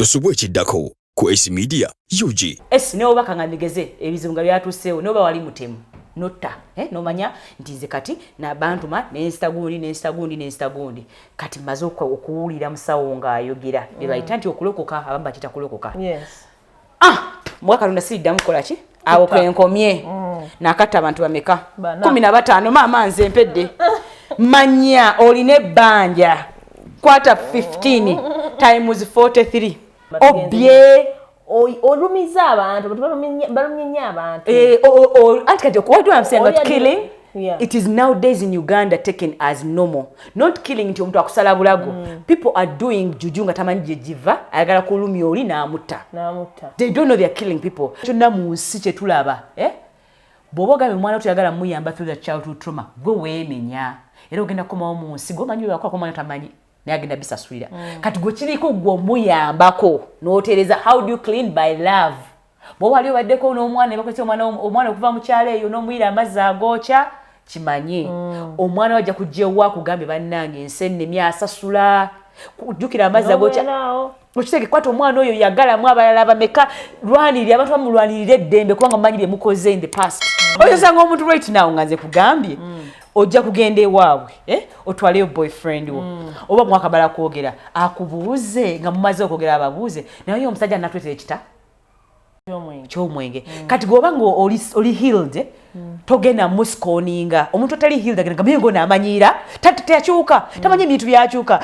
Tosubwe chiddako ku AC Media UG. Newo bakanganigeze ebizibu nga byatuseewo noba wali mutemu notta nomanya nti nze kati nabantuma n'enstagundi kati maze okuwulira musawo ng'ayogera bebayita nti okulokoka abamu bakita kulokoka. Yes. Mwaka lunda siriddamu kukola ki awo kwenkomye nakatta abantu bameka 15 maama nze mpedde manya olina ebbanja kwata 15 times 43 obye olumiza abantu balumya abantu anti kati what do I'm saying about killing? Yeah. It is nowadays in Uganda taken as normal. Not killing nti omuntu akusala bulago. People are doing juju nga tamanyi jejiva ayagala kulumya oli n'amutta. They don't know they are killing people. Kyonna mu nsi kye tulaba bw'oba mwana tuyagala muyamba through the childhood trauma gwe weemenya era ogenda kukomawo mu nsi gwomanyi lwakola omwana tamanyi naye agenda bisasulira kati gwe kiriko gwe omuyambako n'oteereza how do you clean by love bw'oba wali obaddeko n'omwana bakwese omwana okuva mu kyalo eyo n'omuyira amazzi agookya kimanyi omwana wajja kujja ewa kugambye bannange ensennemye asasula kujjukira amazzi agookya okitege kwata omwana oyo yagalamu abalala bameka lwanirira abantu bamulwanirira eddembe kubanga mumanyi bye mukoze in the past oyo sanga omuntu right now nga nze kugambye ojja kugenda ewaabwe otwaleyo boyfriend wo oba mwakamala kwogera akubuuze nga mumaze okwogera ababuuze naye omusajja natwetera ekita ky'omwenge kati gobanga oli healed togenda muskoninga omuntu atali healed agenda mengo n'amanyira takyuka tamanyi ebintu byakyuka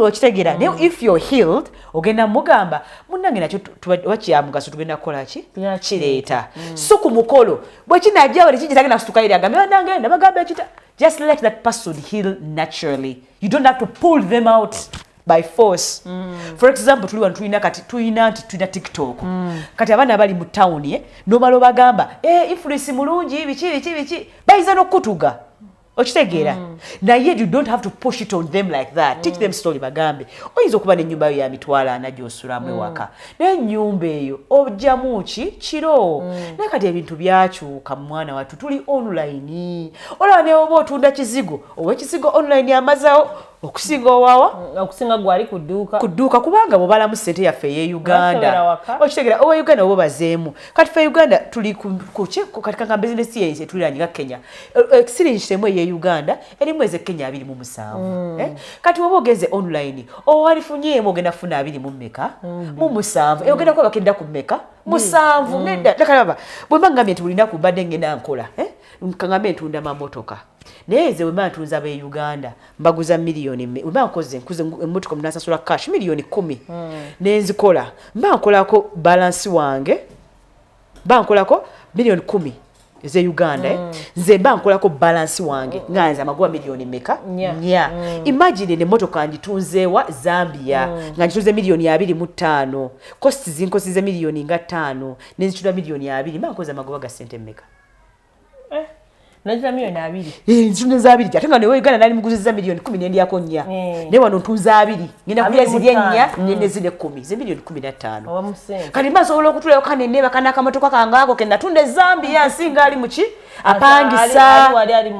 okitegeera naye if you're healed ogenda mugamba munnange nakyo wakyamugaso tugenda kukola ki kireeta so ku mukolo bwekinajja bali kijitagenda kusitukayira agambe bannange nabagamba ekita just let that person heal naturally. You don't have to pull them out by force. For example, tulina TikTok. Kati abaana abali mu town nomalo bagamba influence mulungi biki bayiza n'okutuga. Okitegeera. Naye you don't have to push it on them like that. Teach them story bagambe. Oyinza okuba n'ennyumba yo ya mitwalo ana gy'osulamu ewaka. N'ennyumba eyo ojjamu kiro. Naye kati ebintu byakyuka mwana wattu tuli online. Olaba ne oba otunda kizigo. Oba ekizigo online amazawo okusinga owawa okusinga gwali kudduuka kubanga bw'obalamu ssente yaffe ey'e Uganda okitegeera owa Uganda oba bazeemu kati ffe Uganda tuli kati kanga bizinesi yaize tuliranye nga Kenya siringi kitemu ey'e Uganda erimu eze Kenya 27 kati oba ogeze online owalifunyeemu ogenda funa 20 mu mmeka mu 7 ogenda kuba bakenda ku mmeka mu 7 nedda takalaba bwe mbangambye nti bulina ku badde ngenda nkola nkangambe ntunda mamotoka naye ze wema ntunza be Uganda mbaguza milioni wema nkuze emmotoka munasasula cash milioni 10 nenzikola mbankolako balance wange bankolako milioni 10 ze Uganda nze bankolako balance wange nganza amagoba milioni meka nya imagine ne motoka ngitunzewa Zambia nga ngitunze milioni 25 cost zinkosize milioni nga 5 nenzichula milioni 20 mbankoza amagoba ga sente meka Najira milioni 2. Nzune za 2. Atenga ne Uganda nali muguziza milioni 10 nendi yako nya. Ne wano ntunza 2. Ngenda kulya zili nya, nyende zile 10. Ze milioni 15. Owa musenga. Kali maso olokutula kane neba kana kamotoka kangako kenda tunde Zambia singa ali muki apangisa. Ali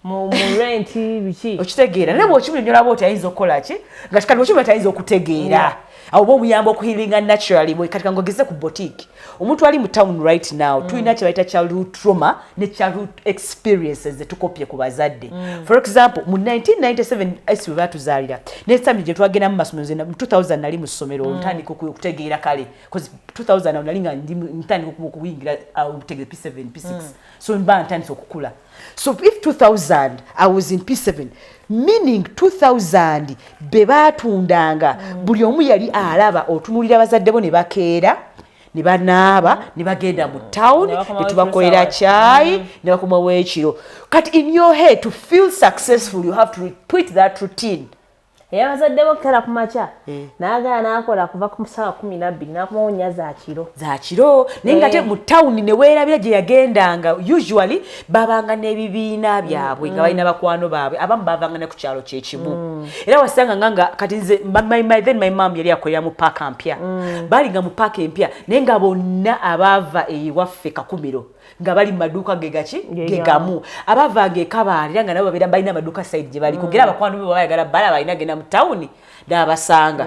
mu rent biki. Okitegeera. Ne bwo kimunyola bwo tayizo kola ki? Ngatikali bwo kimunyola tayizo kutegeera. Awo bo muyambo kuhealinga naturally bwe katika ngogeze ku boutique omuntu ali mu town right now tulina kye bayita childhood trauma ne childhood experiences zetukopye ku bazadde for example mu 1997 esi batuzalira ne sami je twagenda mu masomero zena 2000 nali mu somero ntandiko kutegeera kale because 2000 nalinga ntandiko kuyingira utegere P7 P6 so mba ntandiko okukula so if 2000 I was in P7 meaning 2000 bebatundanga buli omu yali alaba otunulira bazadde bo ne bakeera ne banaaba ne bagenda mu town ne tubakolera chai ne bakomawo ekiro kati in your head to feel successful you have to repeat that routine bazadde bo kala kumacha naagala nakola kuva ku sawa 12 nakomawo nya za kiro nengate mu town ne weerabira gye yagendanga usually babanga n'ebibiina byabwe nga balina bakwano baabwe abamu bavanga ne ku kyalo kyekimu era wasanga nganga kati nze my mom yali akolera mu park ampya balinga mu park empya nenga bonna abava ewaffe Kakumiro nga bali maduka gegamu abavanga ekabalira nga nabo babira balina maduka side gye bali kugera abakwano bo bayagala bala balina genda mu town dabasanga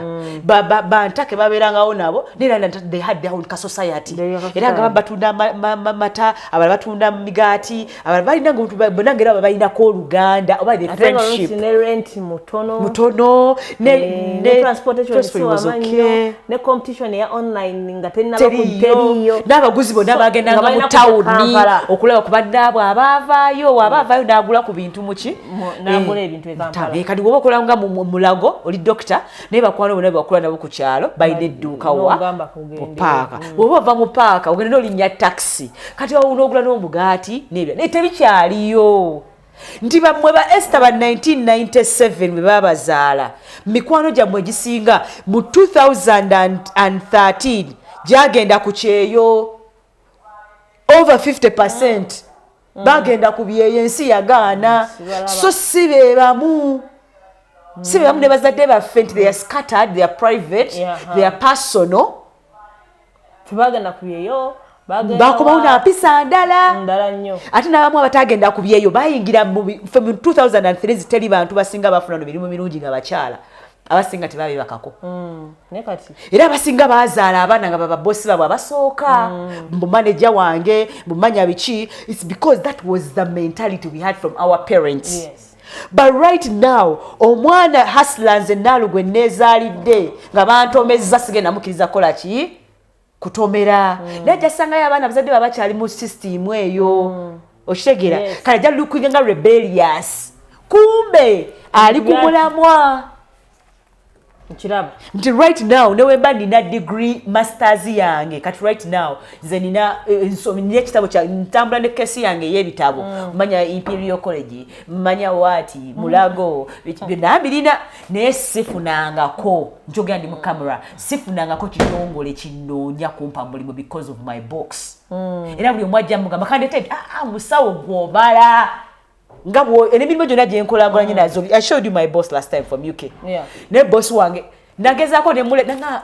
bantake baberangawo nabo nera they had their own society era nga batunda mata abala batunda migati abala balina ngo bonangera balina ko oluganda oba the friendship ne rent mutono ne transportation was okay ne competition ya online nga tenna bakuteriyo n'abaguzi bonna bagenda mu town okulaba kubadde abavayo nagula ku bintu muki nagula ebintu ekampala kadi woba okolanga mu mulago oli doctor naye bakwano bonna bakula nabo ku kyalo balina edduuka wa paaka woba ova mu paaka ogenda n'olinnya taxi kati n'ogula n'omugaati n'ebyo naye tebikyaliyo nti bamwe ba Esther ba 1997 bwe babazaala mikwano gyammwe egisinga mu 2013 gyagenda ku kyeyo over 50% bagenda ku byeyo ensi yagaana so si be bamu ne bazadde baffe nti they are scattered, they are private, they are personal tebagenda ku byeyo bakomawo n'apisa ndala nnyo ate n'abamu abatagenda ku byeyo bayingira mu 2003 ziteri bantu basinga bafuna no mirimu mirungi nga bakyala abasinga tebabibakako era abasinga bazaala abaana nga bababosi babwe abasooka mu manager wange mu manya biki. It's because that was the mentality we had from our parents. Yes. But right now omwana hustlers enaalugwe neezaalidde nga bantomezza sigenda mukiriza kola ki kutomera najja sangayo abaana bazadde babakyali mu system eyo okitegera kale ajja looking nga rebellious kumbe ali ku mulamwa nkiraba nti right now newemba nina degree masters yange kati right now nze nina ekitabo kya ntambula ne kesi yange ey'ebitabo mmanya Imperial College mmanya wati mulago byonna birina naye sifunangako njogera ndi mu camera sifunangako kitongole kinoonya kumpa mulimu because of my books era buli omwajja mugamba kandete musawo gw'obala ngabo emirimu gyonna gye nkolagolanye nazo. I showed you my boss last time from UK. Yeah. Ne boss wange nagezaako ne mule nanga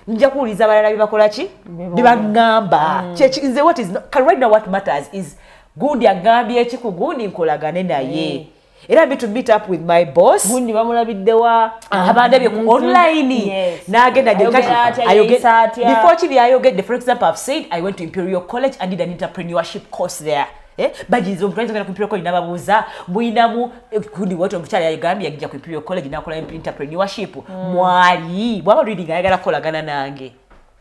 nja kuwuliza abalala bye bakola ki bye baŋŋamba nze what is right now what matters is gundi agambye eki ku gundi nkolagane naye era to meet up with my boss gundi bamulabiddewa abandabye ku online n'agenda before kiri ayogedde. For example, I've said I went to Imperial College and did an entrepreneurship course there. Bagize omuntu ku Imperial College nababuuza mwinamu kundi wote omukyala yagambye yagija ku Imperial College nakola entrepreneurship mwali bwaba reading ayagala kolagana nange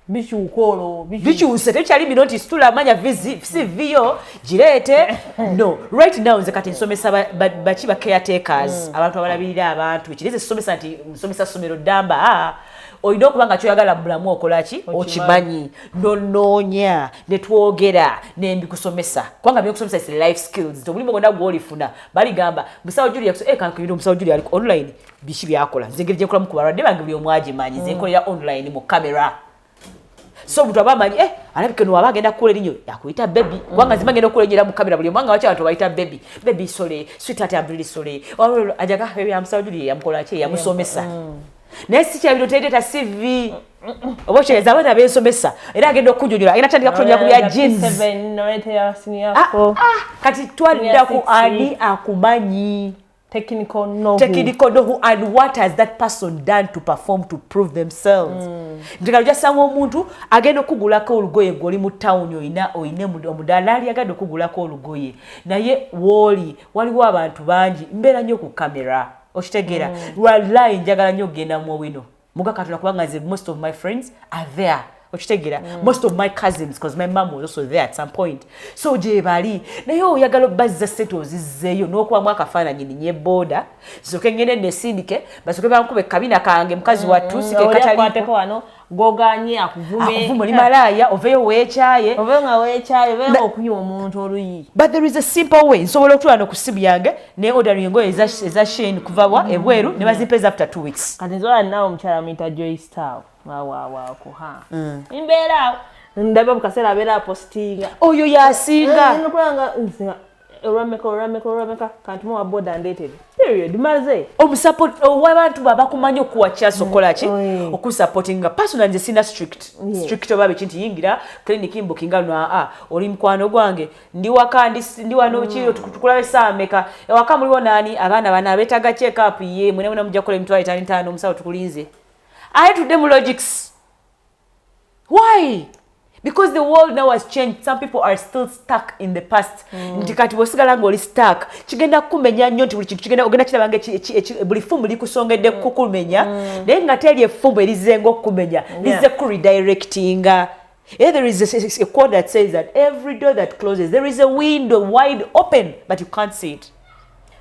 bikyuse tekyali bino nti situla amanya CV gireete no right now nze kati nsomesa baki ba caretakers abantu abalabirira abantu ekirize somesa nti nsomesa somero damba olina okuba nga kyoyagala mu bulamu okola ki okimanyi nonoonya ne twogera ne mbikusomesa kubanga byokusomesa is life skills omulimu gwonna gw'olifuna baligamba musawo Julia kankubira omusawo Julia ali online biki byakola nze ngeri gye nkolamu ku balwadde bange buli omu agimanyi nze nkolera online mu kamera so omuntu aba amanyi alabika no waba agenda kukola erinyo yakuyita baby kubanga nzima ngenda okukola erinyo era mu kamera buli omwanga wakyala tubayita baby sole sweetheart abduli sole ajaga ya musawo Julia yamukola ki yamusomesa naye si kyabiro tereeta CV oba okyereza abaana bensomesa era agenda okujunjula agenda tandika kutonjera ku bya jeans kati twadda ku ani akumanyi technical know who and what has that person done to perform to prove themselves. Ndikalo jasanga omuntu agenda okugulako olugoye goli mu town oyina omudalaali agenda okugulako olugoye naye waliwo abantu bangi mbeera nnyo ku kamera okitegeera wallahi njagala nnyo okugenda mu wino muga katula kubanga nze most of my friends are there okitegeera most of my cousins because my mom was also there at some point so gye bali naye oyagala bazza sente ozizzeeyo n'okubamu akafaananyi ninye boda zisoke ngende nesindike basoke bankube kabina kange mukazi wattusike kataliiko wano goganye akuvume oli malaaya oveyo weekyaye oveyo okunywa omuntu oluyi. But there is a simple way nsobola okutula no ku simu yange ne ordering engoye eza Shein kuva ebweru ne bazipeza after 2 weeks. Kati nzola nawo omukyala muyita Joy Star kuha imbeera ndaba bukasera abeera apostinga oyo yasinga nokulanga olwameka kanti muwa boda ndeetere period maze omusupport w'abantu babakumanyi okuwacha sokola ki okusupportinga personal nze sina strict obabe kinti yingira clinic imbukinga no oli mkwano gwange ndi waka ndi wano kiro tukulabe sameka waka muliwo nani abaana bana betaga check up ye mwene muna mujja kola emitwalo 5 omusawo tukulinze I to them logics. Why? Because the world now has changed. Some people are still stuck in the past. Ntikati bosigala ngoli stuck. Kigenda kumenya nnyo nti buli kintu kigenda ogenda kirabange buli fumu likusongedde kukumenya. Naye nga teri effumu erizenga okumenya. Lize ku redirecting. There is a quote that says that every door that closes, there is a window wide open, but you can't see it.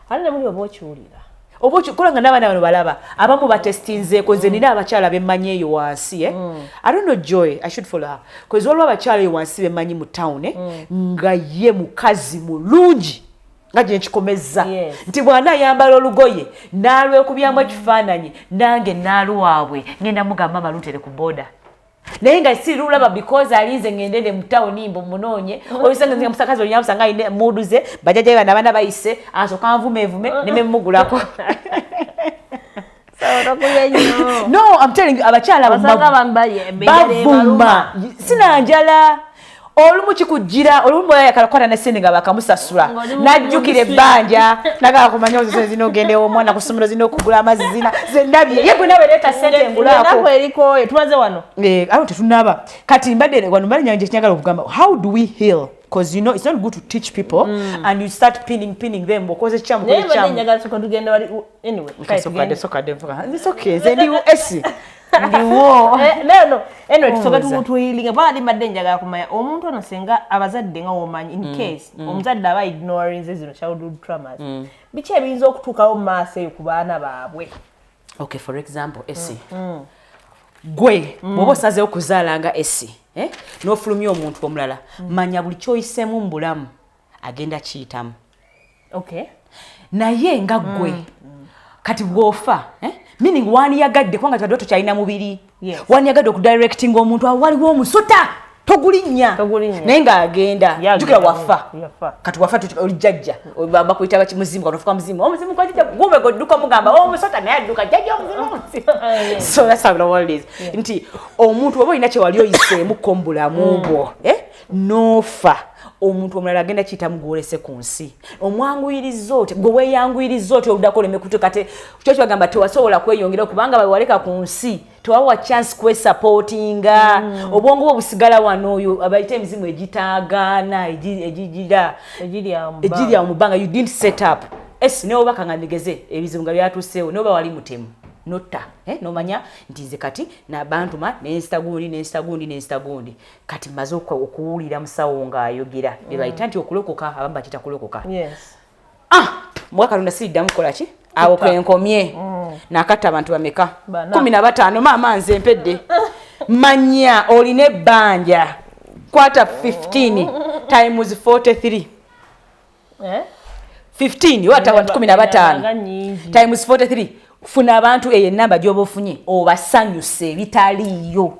Alina muli obochiwulira. Obochi kulanga n'abaana bano balaba abamu batestinze koze nina abakyala bemmanyi eyo wansi I don't know Joy, I should follow her because waliwo abakyala eyo wansi bemmanyi mu town nga ye mukazi mulungi nga gye nkikomezza nti bwana ayambala olugoye n'alwekubyamu ekifaananyi nange n'aluwaabwe ngenda mugamba malutere ku boda naye nga si lulaba because alinze ngendende mu town imbo munoonye oyisanga nzinga musakazi oli nyamusanga ine muduze bajaja bana bana bayise asoka nvumevume nememugulako no I'm telling you abakyala basanga bambaye bavuma sina njala olumu kikujira olumu yakalakwata ne seninga bakamusasula najjukire banja naga kumanya ozo zino gende omwana kusomero zino kugula amazina zendabye yegwe nawe leta sente ngulako nako eriko tumaze wano ayo tetunaba kati mbadde wano mbali nyanje kinyagala okugamba how do we heal because you know it's not good to teach people and you start pinning them because it's cham nyagala soko tugenda wali anyway it's okay zendi esi ndiwo no anyway tusoka tumutu healing bali madde njagala kumanya omuntu anasenga abazadde nga womanyi in case omuzadde aba ignoring zino childhood traumas biche ebiyinza okutuukawo mu maaso ku baana baabwe okay for example esi gwe bwoba osazeewo okuzaala nga esi n'ofulumya omuntu omulala manya buli kyoyisemu mu bulamu agenda kiyitamu okay naye nga gwe kati bw'ofa meaning waniyagadde kubanga twadde tokyalina mubiri waniyagadde okudirecting omuntu awo waliwo omusota togulinnya naye ng'agenda jukira wafa kati wafa olijjajja bakuyita bakimuzimu katofuka muzimu omuzimu kwajja gube godduka mugamba omusota naye adduka jjajja omuzimu so that's how the world is nti omuntu oba olina kyewali oyiseemukko mu bulamu bwo n'ofa omuntu omulala agenda kiyita mugolese ku nsi omwanguyiriza ote gwe weeyanguyiriza ote oludako oleme kutekate kyo kibagamba tewasobola kweyongera kubanga bawaleka ku nsi tewawa chance kwesupportinga obwongo bwo busigala wano oyo abayita emizimu egitaagaana egirya mu bbanga you didn't set up esi newe bakanganigeze ebizibu nga byatuuseewo noba wali mutemu nota nomanya nti nze kati nabantuma nensta gundi kati maze okuwulira musawo ng'ayogera bebayita nti okulokoka abamu bakita kulokoka mwaka lunda siriddamu kukola ki awo kwenkomye nakatta abantu bameka 15 maama nze mpedde manya olina ebbanja kwata 15 times 43 15 wata 15 times 43 funa abantu eyo enamba gy'oba ofunye obasanyuse bitaliyo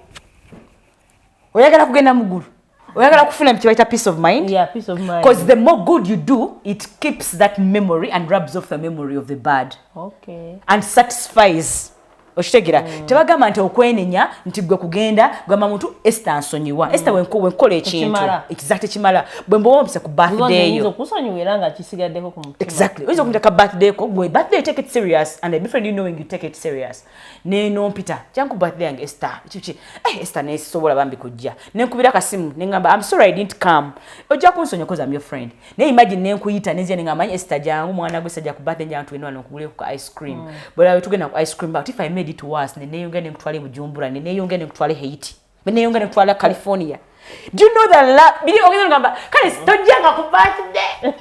oyagala kugenda mugulu oyagala kufuna kibaita peace of mind because the more good you do it keeps that memory and rubs off the memory of the bad and satisfies okitegera tebagamba nti okwenenya nti gwe kugenda gwama muntu Esther ansonyiwa Esther wenkola ekintu exactly kimala bwe mbompisa ku birthday yo kusonyiwera nga kisigaddeko ku mutima exactly ozo kumta ka birthday ko gwe birthday take it serious and a different you knowing you take it serious neno mpita jangu birthday yange Esther chichi Esther ne sobola bambi kujja nenkubira kasimu nengamba I'm sorry I didn't come ojja kunsonya cause I'm your friend ne imagine nenkuyita nezia nengamba Esther jangu mwana gwe sajja ku birthday yantu eno anokugule ku ice cream bora wetugenda ku ice cream but if I made it worse neneyongera nekutwale Bujumbura neneyongera nekutwale Haiti neneyongera nekutwale California do you know that bili ogeza ngamba kale tojjanga ku birthday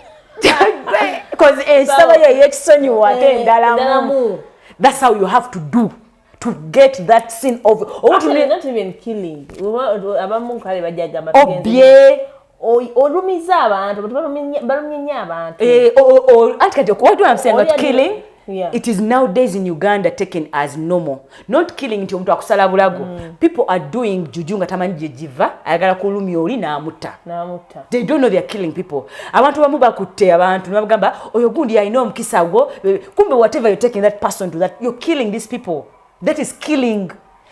because esaba ye ekisonyiwa tendalamu that's how you have to do to get that sin of not even killing abamu kale bajaga obye olumiza abantu balumyenya abantu anti kati what do I'm saying about killing It is nowadays in Uganda taken as normal. Not killing nti omuntu akusala bulago. People are doing juju nga tamanyi gye giva ayagala kulumya oli n'amutta. They don't know they are killing people. Abantu bamu bakutte abantu nabagamba oyo gundi alina omukisa gwo kumbe whatever you're taking that person to that you're killing these people. That is killing.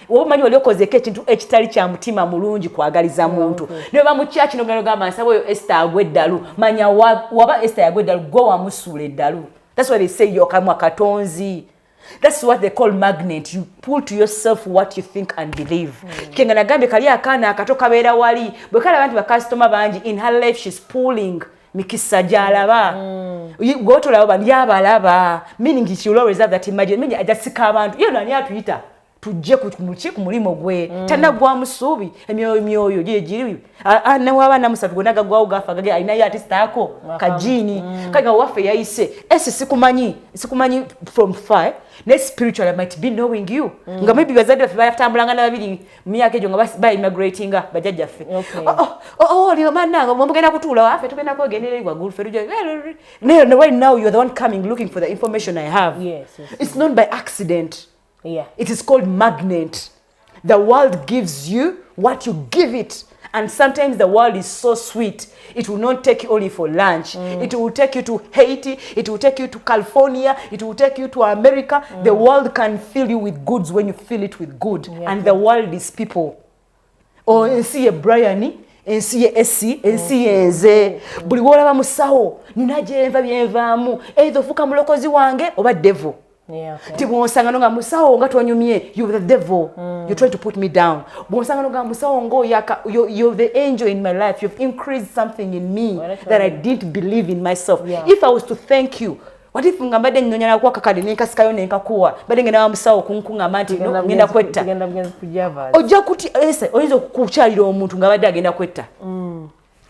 Womanyi wali okozeko ekintu ekitali kya mutima mulungi kwagaliza muntu. Ne ba mu church no gamba nsabo oyo Esther agwe eddalu. Manya waba Esther agwe eddalu go wamusula eddalu. That's why they say yokamwa katonzi. That's what they call magnet. You pull to yourself what you think and believe. Kenga nagambe kali akana akatoka beera wali. Bwe kala abantu ba customer banji in her life she's pulling mikisa jalaba. Go to laba yabalaba. Meaning she will always have that imagine. Meaning ajasika abantu. Yo nani atuyita. Tujje ku mulimo gwe tanagwa musubi emyoyo giri ne wabana musatu gonaga gwa ugafa gage aina ya artist yako kajini kaga wafe yaise sikumanyi from far ne spiritual might be knowing you nga maybe bazadi batambulanga na babiri myaka ejo nga ba immigrating bajajja fe lio mananga mugenda kutula wafe tugenda kwegenera igwa gulu ferujo no right now you're the one coming looking for the information I have. Yes. It's not by accident. Yeah. It is called magnet. The world gives you what you give it. And sometimes the world is so sweet. It will not take you only for lunch. It will take you to Haiti. It will take you to California. It will take you to America. The world can fill you with goods when you fill it with good. Yeah. And the world is people. Oh, see a Brian. Ensi ye esi, ensi ye nze. Buli wolaba musawo. Ninaje enva byenvamu. Either fuka mulokozi wange oba devil. Yeah, okay. Tibonsanga nga musawo nga twanyumye you the devil. You try to put me down. Bonsanga nga musawo ngo you're the angel in my life. You've increased something in me that I didn't believe in myself. Yeah. If I was to thank you, what if ngambade nnyonyana kwa kakade nekasikayo nenkakuwa bade ngena wa musawo kunkunga manti no ngenda kwetta ojja kuti ese oyinza kukukyalira omuntu ngabade agenda kwetta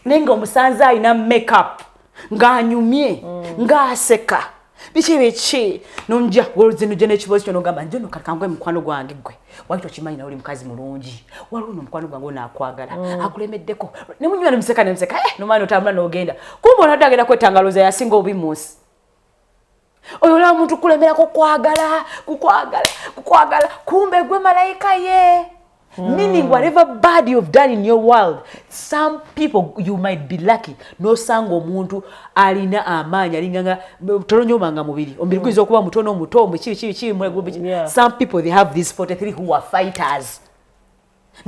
nenga omusanza alina makeup nganyumye ngaseka bichi nonja woluzino jene kibozi kyo nogamba njono kakangwe mukwano gwange gwe wakito kimanyi na uli mukazi mulungi waluno mukwano gwange nakwagala akulemeddeko ne munywa nemseka no mani otambula nogenda kumbe onadde agenda kwetangaloza yasinga obimusi oyo la muntu kulemera ko kukwagala kumbe gwe malaika ye. Meaning whatever bad you've done in your world, some people you might be lucky no sango muntu alina amanya alinganga tolonyomanga mubiri ombiri kwizo kuba mutono mutombo chi some people they have these 43 who are fighters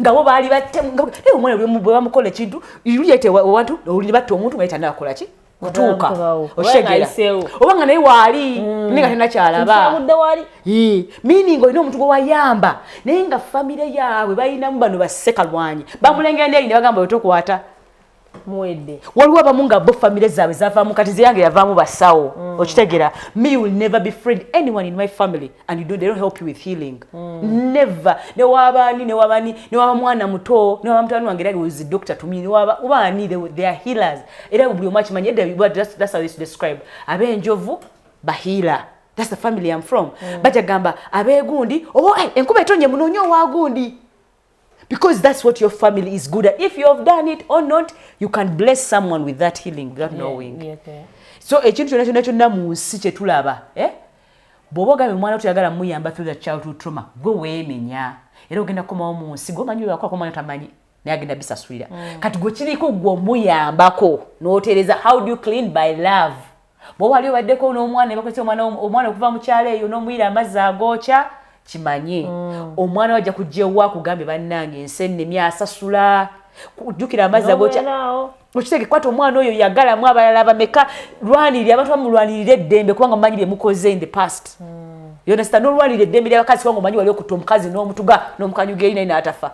ngabo bali batemanga omwana bwe bamukole kintu yuliyete wantu oli batte omuntu ngaita nakola ki kutuuka oshegera obanga naye waali ninga tena kyalaba meaning olina omuntu gwe wayamba naye nga famire yaabwe balinamu bano bassekalwanyi bamulengera ndi ne bagamba otokwata muwedde waliwo abamu nga bo famire zaabwe zavaamu kati zeyange yavaamu basawo okitegera me will never befriend anyone in my family and they don't help you with healing. Never. Ne waba mwana muto ne waba mutano wange was a doctor to me they are healers era buli omakimanyi that's how they describe abenjovu bahila. That's the family I'm from. Bajagamba abegundi enkuba etonye munonyo wa gundi. Because that's what your family is good at. If you have done it or not, you can bless someone with that healing without knowing. Yeah, okay. So ekintu kyonna mu nsi kye tulaba, bw'obogambe mwana tuyagala muyamba through the childhood trauma, gwe weemenya. Era ogenda kukomawo mu nsi, gwomanyi lwakola omwana tamanyi, naye agenda bisasulira. Kati gwe kiriko gwe omuyambako, n'otereeza how do you clean by love. Bw'owali obaddeko n'omwana bakozesa omwana okuva mu kyalo eyo n'omuyira amazzi agookya, kimanyi omwana wajja kujja ewa kugambe bannange ensenne asasula kujjukira amazzi agookya okitege kwata omwana oyo yagala mu abalala bameka lwanirira abantu bamulwanirira eddembe kubanga omanyi bye mukoze in the past. You understand? N'olwanirira eddembe ly'abakazi kubanga omanyi wali okutta omukazi n'omutuga n'omukanyuga erina n'atafa.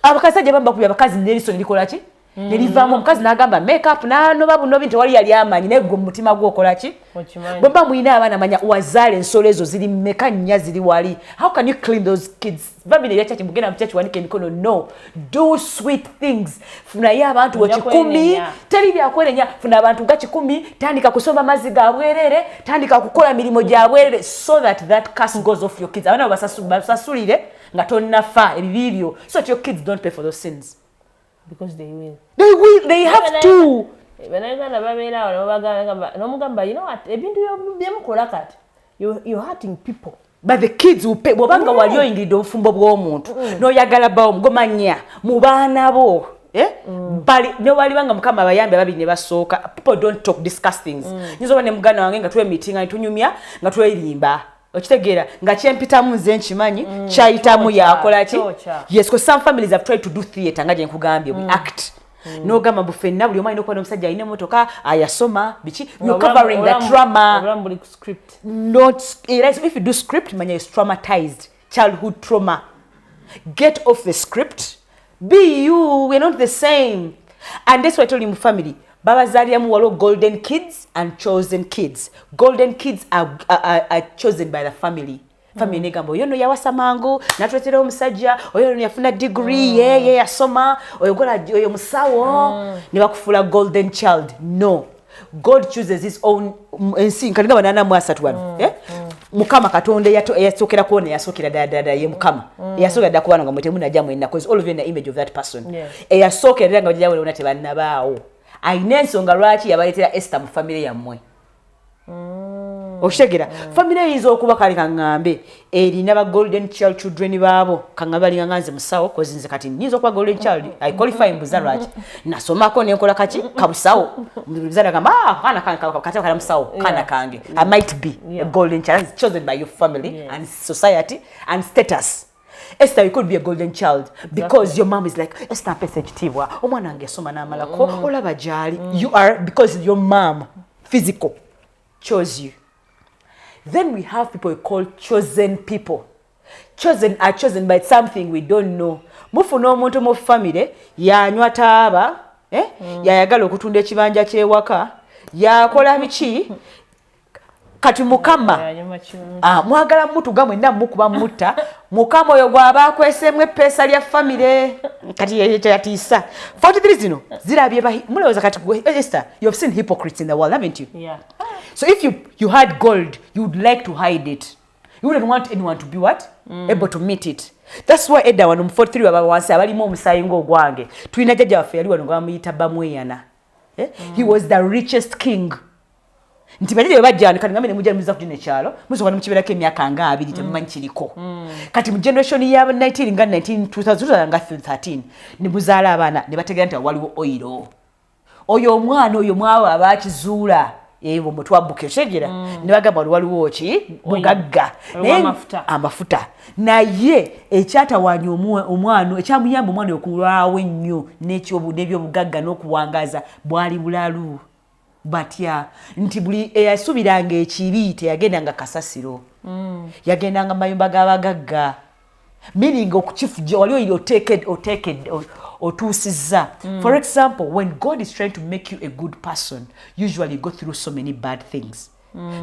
Abakazi ajja bamba kubya abakazi n'eriso nelikola ki? Nelivaamu omukazi n'agamba make up n'anoba buno bintu wali yali amanyi naye gwe mu mutima gwokola ki? Bwemba muyina abaana manya wazaala ensolo ezo ziri mmeka nnya ziri wali. How can you clean those kids? Babine ya chachi mugenda mu chachi wanike emikono. No. Do sweet things. Funaye abantu wa 10 teri bya kwerenya funa abantu ga 10 tandika kusoma mazzi ga bwerere tandika kukola milimo gya bwerere so that curse goes off your kids. Abana basasulire nga tonnafa ebibibyo so that your kids don't pay for those sins. Because they will. They have to. Banaganda babeera awo bagamba n'omugamba you know what ebintu byemukola kati you're hurting people. But the kids will pay. Bobanga waliyo ingirido obufumbo bw'omuntu. N'oyagala bawo mugomanya mu baana bo. Bali ne walibanga mukama abayambi ababiri ne basooka. People don't talk, discuss things. Nyizo ne mugana wange nga tuwe meeting nga tunyumya nga twerimba. Okitegeera nga kyempitamu nze nkimanyi kyayitamu yakola ki. Yes, because some families have tried to do theatre nga je nkugambye we act. No gama bufenna buli omwana okwana omusajja alina motoka ayasoma bichi you covering the trauma script. Not if you do script manya is traumatized childhood trauma. Get off the script. Be you. We're not the same. And that's why I told him family. Baba Zariamu walo golden kids and chosen kids. Golden kids are chosen by the family. Family negambo yono yawasa mangu natwetera omusajja oyo yafuna degree ye yasoma oyogola oyo musawo ne bakufula golden child. No, God chooses his own ensi kalinga banana mwasatu wano mukama katonde yasokera kuone yasokera dada ye mukama yasokera dada kubana nga mutemu najja mwenda because all of you in the image of that person yasokera nga bajja wona tebana baawo ainensonga lwaki yabaletera Esther mu family yammwe. Oshegera family izo okuba kali kangambe erina ba golden child children babo kangabali nganze musawo kozi nze kati nizo kwa golden child I qualify mbuzarwaji nasomako nenkola kachi kabusawo mbuzara kama kana kati kana musawo kana kange I might be a golden child chosen by your family and society and status. Esther, you could be a golden child because your mom is like Esther pesejitiwa omwana angesoma na malako olaba jali. You are because your mom physical chose you. Then we have people we call chosen people. Chosen are chosen by something we don't know. Mufu no muntu mu family yanywa taaba yayagala okutunda ekibanja kyewaka yakola biki kati mukama mwagala mutu gamwe na mukuba mutta mukama oyo gwaba kwesemwe pesa lya family kati yatisa 43 zino zirabye muloweza kati Esther, you have seen hypocrites in the world, haven't you? Yeah. So if you had gold, you would like to hide it. You wouldn't want anyone to be what? Able to meet it. That's why Edda wanu 43 baba wansi abalimu omusayi ng'ogwange tulina jjajja waffe yali wano bamuyita Bamweyana. He was the richest king. Nti bajja bajjana kati ngamene mujja muza kujina ekyalo musobola mu kibeera k'emyaka nga 2 temumanyi kiriko. Kati mu generation ya 19 nga 2013 ne buzaala abaana ne bategera nti waliwo oilo. Oyo omwana oyo mwawa abakizuula ewo mutwabuke kyegera ne bagamba waliwo ki mugagga amafuta naye ekyatawaanya omwana ekyamuyamba omwana okulwawo ennyo n'ebyobugagga n'okuwangaza bwali bulalu batya nti buli eyasubiranga ekibi teyagendanga kasasiro yagendanga mayumba g'abagagga meaning okukifuja waliwo otuusiza. For example, when God is trying to make you a good person, usually you go through so many bad things.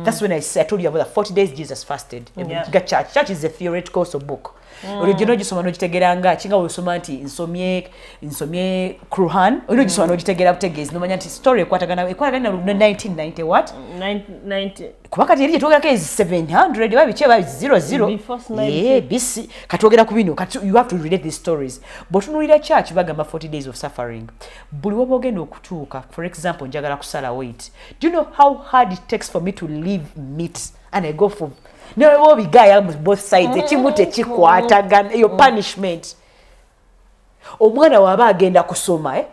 That's when I told you about the 40 days Jesus fasted. Church is a theoretical book. Original gisoma no kitegeranga kinga osoma nti insomye Quran ono gisoma no kitegera butegezi no manya nti story ekwatagana 1990 what 90 kubaka tiri yetogera ke 700 babiche ba 00 BC katogera ku bino you have to read these stories but unulira church bagamba 40 days of suffering buli wabogenda okutuuka. For example njagala kusala weight. Do you know how hard it takes for me to leave meat and I go for no we guy both sides ekimute kikwatagana your punishment. Omwana waba agenda kusoma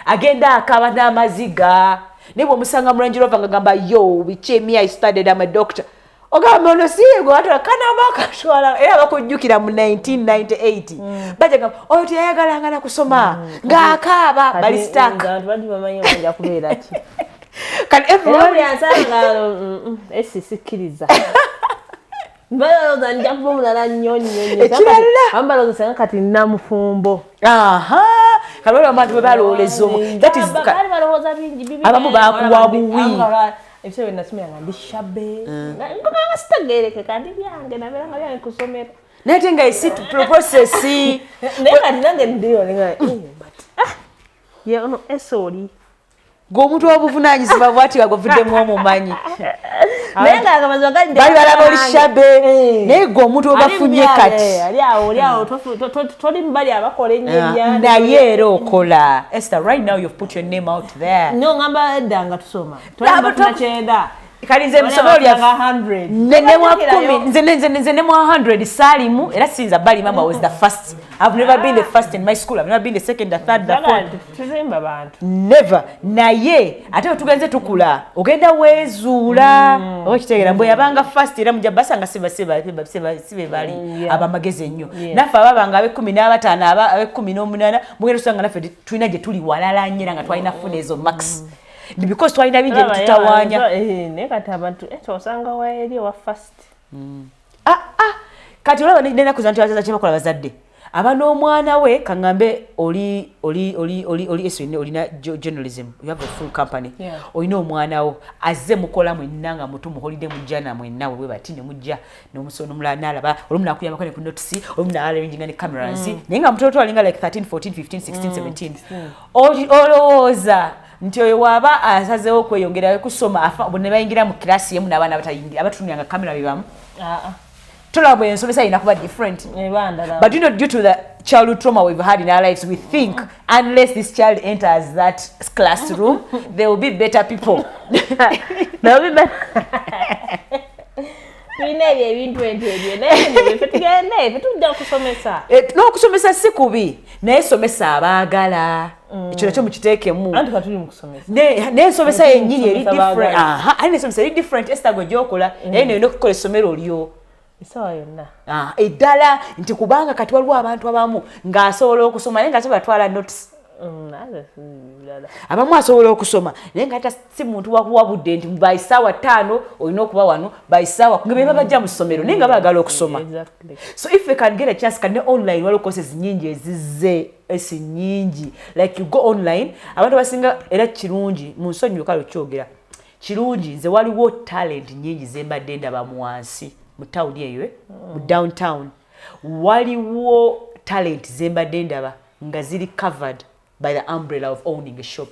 agenda akaba n'amaziga nebo musanga mu Range Rover ngamba yo bichemi I studied I'm a doctor ogamba no sigo atwa kana bakashwala era bakujjukira mu 1998 bajaga oyo tiyayagala ngana kusoma ngakaba bali stuck bandi bamanyi banja kubeera ki kan everyone yansanga esisikiriza mbalo nja kumulala nyonyi ambalo nsanga kati namufumbo kalolo abantu balolezo that is bali baloza bingi abamu bakuwa buwi ebyo nasumira ngandi shabe ngoma stagereke kandi byange nabera ngabyange kusomera natenga isi process nenga nange ndiyo nenga but ye ono esoli gomuntu obuvunanyizibwa bwati bagovuddemu omumanyi nenga akamazo gandi bali balaba oli shabe naye gomuntu obafunye kati ali awo toli mbali abakola ennyanja naye era okola Esther right now you've put your name out there no ngamba edanga tusoma tolaba tunakyenda kali nze musomero lya 100 nene mwa 10 nze ne mwa 100 salimu era sinza bali mama was the first. I've never been the first in my school. I've never been the second, the third, the fourth. Tuzimba bantu. Never. Naye ate tugenze tukula. Ogenda wezuula. Okitegera mbo yabanga first era mujabasa nga sibe bali abamageze nnyo. Nafe ababanga abe 15 abe 18 mugero sanga nafe tulina je tuli walala nyera nga twalina funa ezo max. Because twalina binje tutawanya. Ne kati abantu osanga waeri wa first. Kati olaba nenda kuzantu azaza chema kola bazadde. Aba n'omwana we kangambe oli eswine olina journalism, you have a full company. Olina omwana wo azze mukola mwenanga mutu mu holiday mujana mwenna we batine mujja n'omusono mulana alaba olumna kuyamba kone ku notice olumna arranging ne cameras nenga mutoto alinga like 13 14 15 16 17 olowooza nti oyo waba asazeewo kweyongera kusoma afa bonna bayingira mu class yemu n'abaana batayingira abatunyanga kamera bibamu But you know, due to the childhood trauma we've had in our lives, we think unless this child enters that classroom, there will be better people. There will be better. We never even 20. No, kusomesa si kubi. Naye somesa abagala. Ekyo nakyo mukiteekemu. Anti katuli mu kusomesa. Ne somesa yennyini eri different. Ne somesa eri different estago gyokola. Naye ne okukola essomero lyo. Isawa yonna. Eddala nti kubanga kati waliwo abantu abamu ng'asobola okusoma naye ng'ate batwala notice. Abamu asobola okusoma naye ng'ate si muntu wakuwabudde nti by ssaawa 5 olina okuba wano by ssaawa nga be babajja mu ssomero naye nga baagala okusoma. So if we can get a chance kane online waliwo courses nyingi ezizze esi nyingi like you go online abantu basinga era kirungi mu nsonyi kale kyogera kirungi nze waliwo talent nyingi zembadde ndaba mu wansi mu town eyo mu downtown waliwo talent zembadde ndaba nga ziri covered by the umbrella of owning a shop.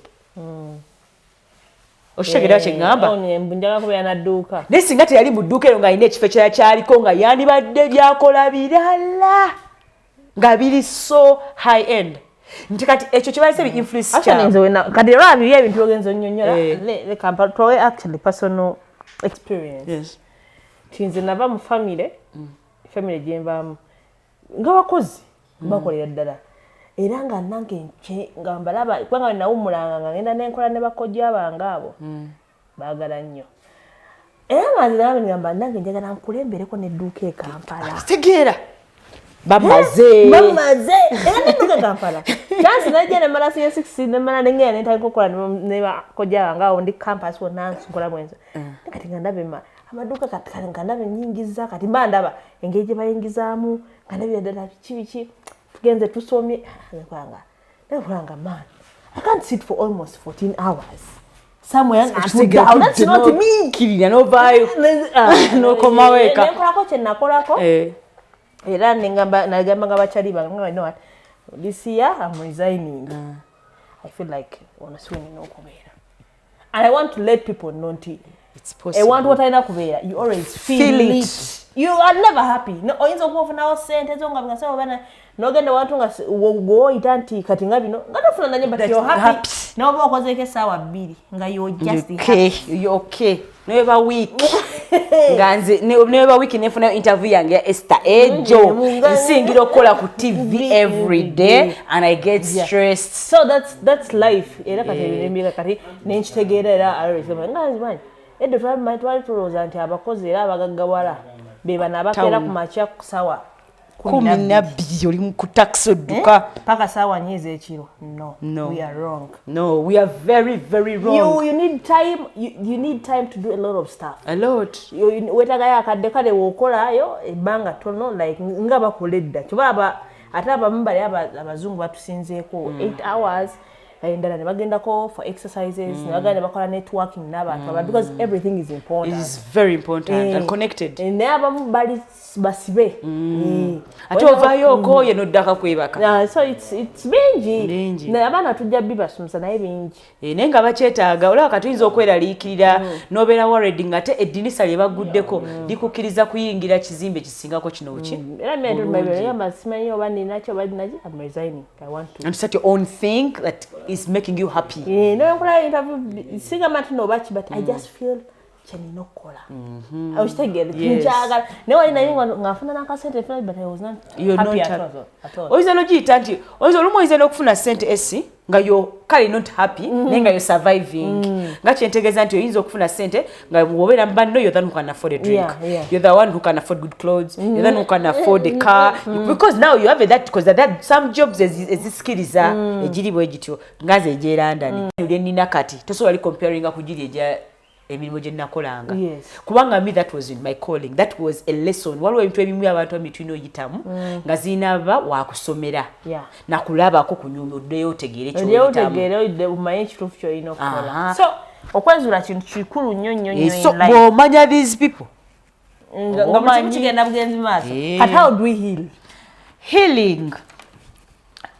Oshegera kyengamba mbunjaga kubeera na dduuka naye singa teyali mu dduuka eyo ng'alina ekifo ekirala kyaliko nga yandibadde byakola birala nga biri so high end nti kati ekyo kye balese bi-influence kati era biri ebintu ogenza onnyonnyola twawe actually personal experience. Yes. Tinze nava mu family gyenvaamu ng'abakozi bakolera ddala era nga nange nga mbalaba kubanga nawummulanga nga ngenda nenkola ne bakojja bange abo baagala nnyo era manzi ngamba nange njagala nkulembereko n'edduuka e Kampala. Tegeera bamaze era n'edduuka e Kampala chansi najja ne mala siya 6 ne mala nengera nentandika okukola ne bakojja bange abo ndi campus wonna nkola bwenzo kati nga ndabe amaduka kati nga ndabe nnyingiza kati mba ndaba engeri gye bayingizaamu nga ndabira ddala biki tugenze tusomye nekulanga man I can't sit for almost 14 hours somewhere that's not me kirira novaayo nokomaweka nenkolako kye nakolako era nagamba nga bakyali bange you know what this year I'm resigning. I feel like honestly okubeera and I want to let people know it's possible. I want what I kubeera you always feel it. You are never happy. No oyinza okufuna sente zonga bingasaba bana nogenda wantu nga go itanti kati nga bino ngatafuna nanye but you're happy. No bo okozeke sawa 2 nga you just okay. You're okay. Never week. Nganze never week nefuna interview yange Esther Ejo. Nsingira okola ku TV every day and I get stressed. So that's life. Era kati ebimira kati nenchitegeera era always nganze man. Edo twali tulowooza nti abakozi era abagaggawala be bano abakeera ku makya ku ssaawa 12 oli ku taxi odduka paka ssaawa 4 ez'ekiro. No, we are wrong. No, we are very, very wrong. You need time. You need time to do a lot of stuff. A lot. Wetagayo akadde kale w'okolayo ebbanga tono like nga bakola edda kiba ate abamu bali abazungu batusinzeeko 8 hours. Endala ne bagendako for exercises nabagenda ne bakola networking n'abantu because everything is important. It is very important and connected. Ne abamu bali basibe ate ovaayo okooye n'oddaka kwebaka. So it's bingi abaana tujja bibasomesa naye bingi naye nga bakyetaaga olaba katuyinza okweraliikirira n'obeera worried ng'ate eddinisa lye baguddeko likukkiriza kuyingira kizimbe kisingako kino ki era mmeetumayamba simanyi oba ninakyo oba ninaki I'm resigning. I want to and start your own thing that is making you happy. No, interview singa mati no bachi but I just feel kyenina okukola okitegere kinkyagala naye wali naye ng'afuna n'akasente fena but I was not happy at all. Oyinza n'ogiyita nti olumu oyinza n'okufuna sente esi nga yo kale not happy naye nga yo surviving nga kyentegeeza nti oyinza okufuna sente nga wobeera mu banno you're the one who can afford a drink, you're the one who can afford good clothes, you're the one who can afford a car because now you have that because that some jobs ezisikiriza egiri bwe gityo nga ze egyerandani nina kati tosobola li comparinga ku giri egya emirimu gye nakolanga kubanga me that was in my calling, that was a lesson. Waliwo ebintu ebimu abantu amitwino oyitamu nga zinaba wakusomera nakulabako ku nyundo oddeyo otegeere ekyoyitamu omanye ekituufu ky'olina okukola. So okwezuula kintu kikulu nnyo nnyo nnyo so bw'omanya these people nga buli kigenda bugenzi maaso. But how do we heal? Healing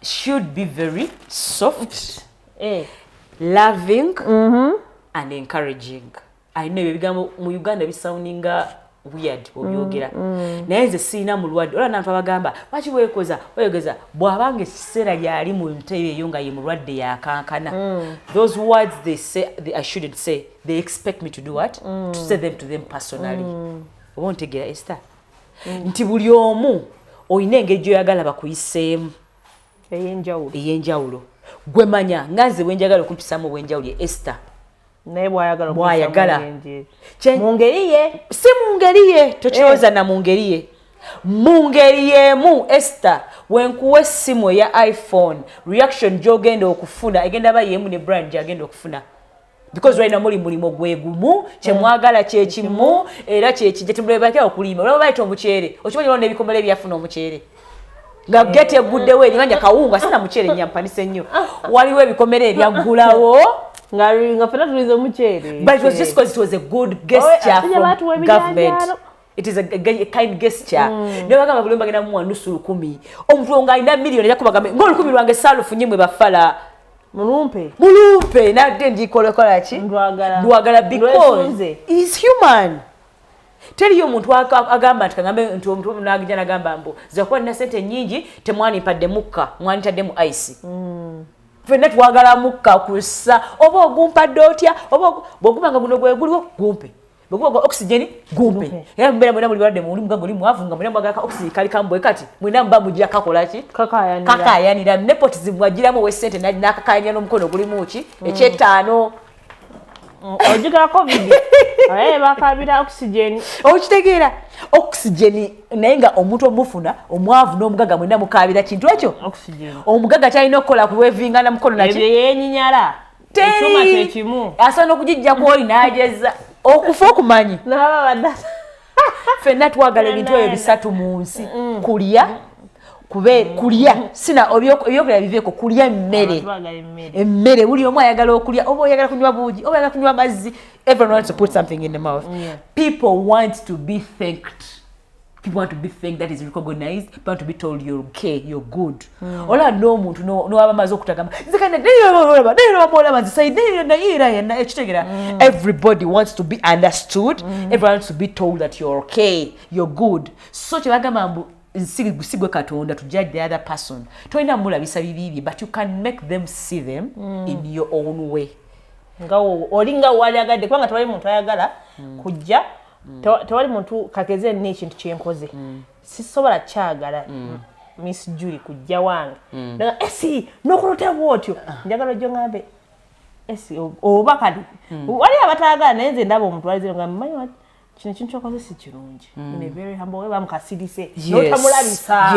should be very soft, loving, and encouraging. I know ebigambo mu Uganda bisoundinga weird obyogera naye nze siina mulwadde ola nantu abagamba lwaki weekoza bw'abanga ekiseera lyali mu ntebe eyo nga ye mulwadde yakankana. Those words they say I shouldn't say, they expect me to do what? To say them to them personally. Oba ontegeera Esther nti buli omu oyina engeri gy'oyagala bakuyiseemu ey'enjawulo gwe manya nga nze bwenjagala okumpisamu obwenjawulo ye Esther naye bwayagala mu ngeri ye si mu ngeri ye tokyoza na mu ngeri ye mu ngeri yemu Esther wenkuwa essimu ya iPhone reaction gy'ogenda okufuna egenda ba yemu ne brand gy'agenda okufuna because right now mulimo gwegumu kyemwagala kyekimu era kyekijja timulebakira okulima olaba bayita omuceere okimanyi olwo n'ebikomole byafuna omuceere nga gete eguddewo eringa kawunga sina muceere nyampanise nnyo waliwo ebikomere ebyaggulawo nga fena tuliza omuceere but it was just because it was a good gesture from government. It is a kind gesture. Never bagamba buli bagenda mu nusu 10 omuntu nga alina million yakubagamba ngo 10 lwange salufu nyimwe bafala mulumpe na dendi kola ki ndwagala because is human. Teri yo muntu agamba ati kangambe ntu nagija nagamba mbo zakuwa na sente nyingi temwani padde mukka mwani tadde mu ice fena twagala mukka kussa oba ogumpadde otya oba bwogumanga guno gweguliwo gumpe bwogumanga oxygen gumpe era mbera mwena muli badde muli mugago limu avunga mwena mwagala oxygen kali kambwe kati mwena mba mujja kakola ki kakayanira nepotism wagiramu we sente nakakayanya n'omukono gulimu ki ekyetaano ojiga covid bakabira oxygen okitegeera oxygen naye nga omuntu omufuna omwavu n'omugaga mwena mukabira kintu ekyo omugaga kyalina okukola kuwevingana mukono nakyo yenyinyala ekyuma kyekimu asobola okugijja kwoli n'ajeza okufa okumanyi ffenna twagala ebintu ebyo bisatu mu nsi kulya kulya sina ebyokulya biveeko kulya emmere buli omu ayagala okulya oba oyagala kunywa buugi oba oyagala kunywa mazzi. Everyone wants to put something in the mouth. People want to be thanked. People want to be thanked, that is recognized. People want to be told you're okay, you're good. Ola no muntu no abamaze okutagamba nzikane everybody wants to be understood. Everyone wants to be told that you're okay, you're good. So kyabagamba mbu sigwe katonda to judge the other person toina mulabisa bibibi but you can make them see them in your own way. Ngawo olinga wali agadde kwanga tewali muntu ayagala kujja tewali muntu kakeze n'ekintu kyenkoze sisobola kyagala Miss Julie kujja wange esi nokulota bwotyo njagala ojjo ngambe esi oba kati wali abatagala naye nze ndaba omuntu waliziro ngambe manyi kino kintu kyokoze si kirungi in a very humble way bamukasirise notamulabisa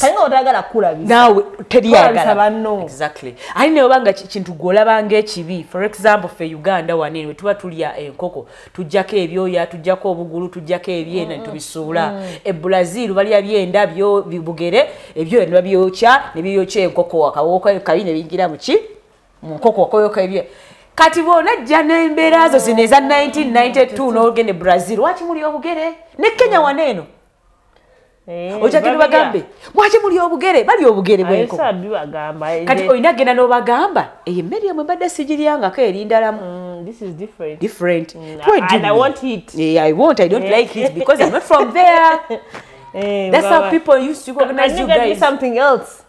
kali nga otagala kulabisa nawe teriyagala exactly aline obanga kintu gwolabanga ekibi. For example fe Uganda wanene we tuba tulya enkoko tujjako ebyoya tujjako obugulu tujjako ebyenda tubisuula Brazil balya byenda byo bibugere ebyo ne byokya ne byokya enkoko akawoka kabine bingira muki mu nkoko akoyoka ebye kati bona jana embeera zo zineza 1992 n'ogende Brazil wachi muli obugere ne Kenya waneno ojakiri bagambe wachi muli obugere bali obugere bweko kati oyina genda no bagamba emmeri yamwe badde sigiryanga ka erindalamu this is different and I want it I don't like it because I'm not from there. That's how people used to organize you guys something else.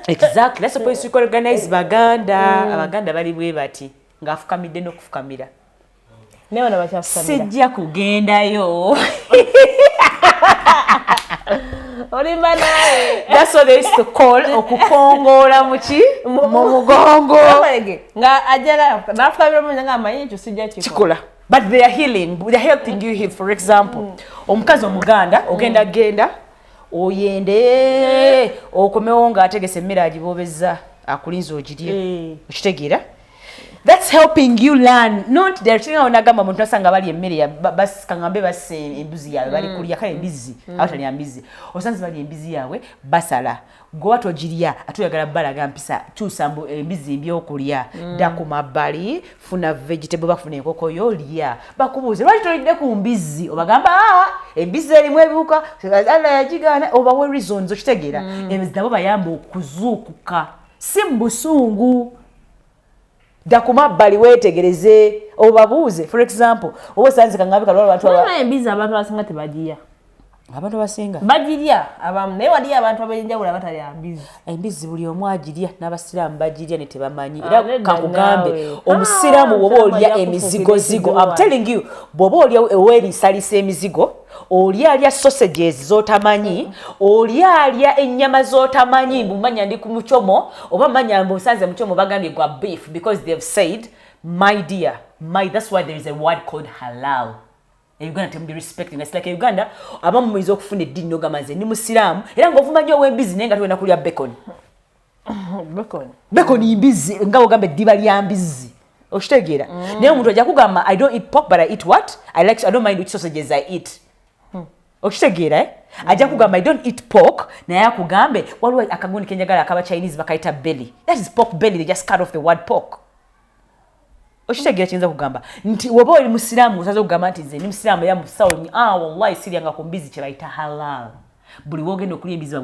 Exactly, that's how people organize Baganda abaganda bali bwe bati ngafukamidde n'okufukamira newe na bachafusamira sijja kugendayo olimba nawe that's what they used to call okukongola muki mu mugongo nga ajala nafukamira mu nga amanyi ekyo sijja kikola but they are healing, they are helping you heal. For example, omukazi omuganda ogenda oyende okomewo nga ategese emmere agibobezza akulinza ogirye okitegeera. That's helping you learn. Not they're telling you nagamba muntu asanga bali emmere bas kangambe bas embuzi yawe bali kulya kale embizi awatali ambizi osanze bali embizi yawe basala go wato ogirya atuyagala balaga mpisa tusambu embizi ebyokulya dda ku mabbali funa vegetable bafuna enkoko yolya bakubuuze lwaki tolidde ku mbizi obagamba embizi erimu ebiwuka ala yagigaana obawe reasons okitegeera embizi nabo bayamba okuzuukuka si mu busungu. Da kumabbali wetegereze obabuuze. For example, obo sanze kangabe kalwa abantu aba embizi abantu abasinga tebagiya. Abantu abasinga bagirya abamu naye wali abantu abenjawula batali ambizi. Embizi buli omu agirya n'abasiraamu bagirya ne tebamanyi. Era kakugambe omusiraamu bw'oba olya emizigo. I'm telling you, bw'oba olya eweriisalisa emizigo, olya sausages z'otamanyi, olya ennyama z'otamanyi, mbumanya ndi ku muchomo, oba manya mbusanze muchomo bagambye gwa beef because they've said, my dear, that's why there is a word called halal. Uganda temudi respecting. It's like Uganda abamu muizo okufuna eddiini n'ogamaze ndi musiraamu era ng'ovuma nnyo ow'embizi naye nga tuwena kulya bacon. Bacon imbizi nga ogamba eddiba lya mbizi okitegeera. Naye omuntu ajja kugamba I don't eat pork but I eat what? I don't mind which sausages I eat. Okitegeera ajja kugamba I don't eat pork naye akugambe waliwo akagundi kenjagala akaba Chinese bakayita belly. That is pork belly, they just cut off the word pork. Okitegeera kyenza kugamba nti woba oli musiraamu osaze okugamba nti nze ndi musiraamu era musawo wallahi siryanga ku mbizi kye bayita halal. Buli wogenda okulya embizi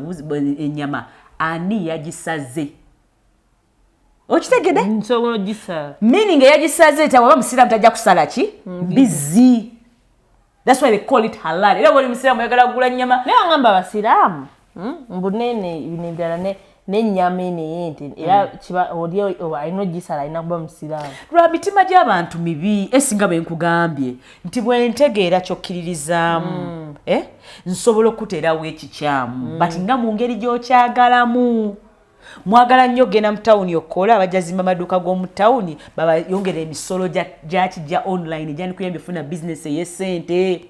ennyama ani yagisaze okitegedde nsobola ogisa meaning yagisaze tawaba musiraamu tajja kusala ki mbizi. That's why they call it halal. Era buli musiraamu yagala kugula nnyama naye wangamba abasiraamu mbunene binidala n'ennyama ente era kiba oli alina ogisala alina kuba musiraamu lwa mitima gy'abantu mibi esinga bwe nkugambye nti bwe ntegeera kyokkiririzaamu nsobola okuteerawo ekikyamu but nga mu ngeri gy'okyagalamu mwagala nnyo genda mu tawuni okkola abajazimba amaduuka g'omu tawuni babayongera emisolo gyakijja online egyandikuyamba efuna bizinesi ey'essente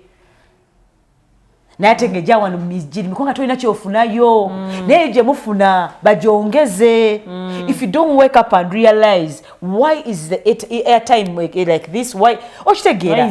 naye ate ng'ejja wano mu mijiri miko nga tolina kyofunayo naye gye mufuna bagyongeze. If you don't wake up and realize why is the airtime like this, why okitegeera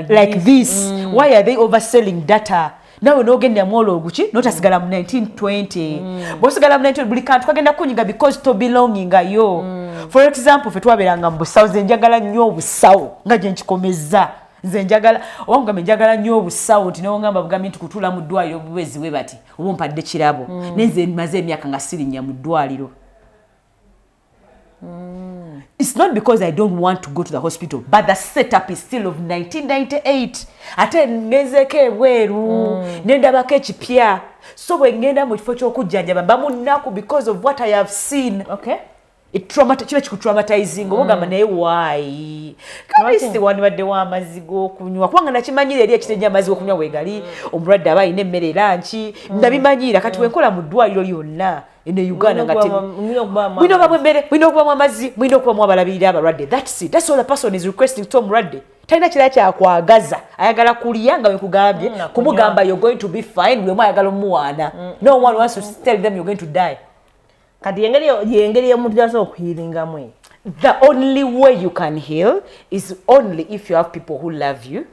like this why are they overselling data nawe n'ogenda mwolo oguki notasigala mu 1920 bw'osigala mu 1920 buli kantu kagenda kunyiga because to belongingayo. For example fe twabeeranga mu busawo nze njagala nnyo obusawo nga gye nkikomezza nze njagala owangambe njagala nnyo obusawo nti newongamba bugambi nti kutuula mu ddwaliro buwezi bwe bati oba ompadde kirabo nenze maze emyaka nga sirinnya mu ddwaliro. It's not because I don't want to go to the hospital, but the setup is still of 1998. Ate ngezeko ebweru nendabako ekipya so bwe ngenda mu kifo ky'okujjanjaba mba munnaku because of what I have seen. Okay. Kiba kikutraumatizing ogamba naye why kabisi wanibadde w'amazzi g'okunywa kubanga nakimanyira eri ekitenja amazzi g'okunywa wegali omulwadde aba alina emmere eranki ndabimanyira kati wenkola mu ddwaliro lyonna ene Uganda nga mwina okubamu emmere mwina okubamu amazzi mwina okubamu abalabirira abalwadde. That's all the person is requesting to omulwadde talina kirala kyakwagaza ayagala kulya nga wekugambye kumugamba you're going to be fine buli omu ayagala omuwaana. No one wants to tell them you're going to die. Kati yengeri y'omuntu gy'asobola okuhiiringamu. The only way you can heal is only if you have people who love you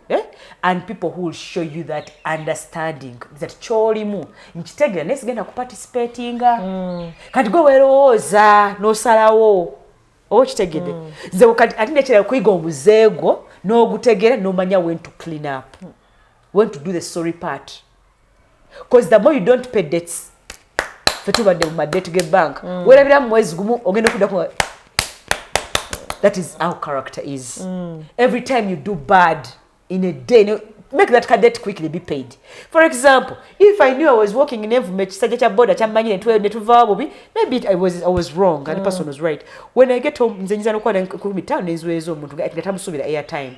and people who will show you that understanding that kyolimu nkitegeera naye sigenda kuparticipatinga kati gwe weerowooza n'osalawo oba kitegedde nze kati ate nekirala kuyiga omuzeego n'ogutegeera n'omanya when to clean up, when to do the sorry part, because the more you don't pay debts fetubadde mu madebt ge bank weerabira mu mwezi gumu ogenda okuddaku. That is how character is. Every time you do bad in a day make that cadet quickly be paid. For example, if I knew I was working in Evumech Sajacha border chamanyi netuva bubi, maybe I was wrong and the person was right. When I get home nze nyiza nokwada ku town ezwezo omuntu ngatamusubira airtime.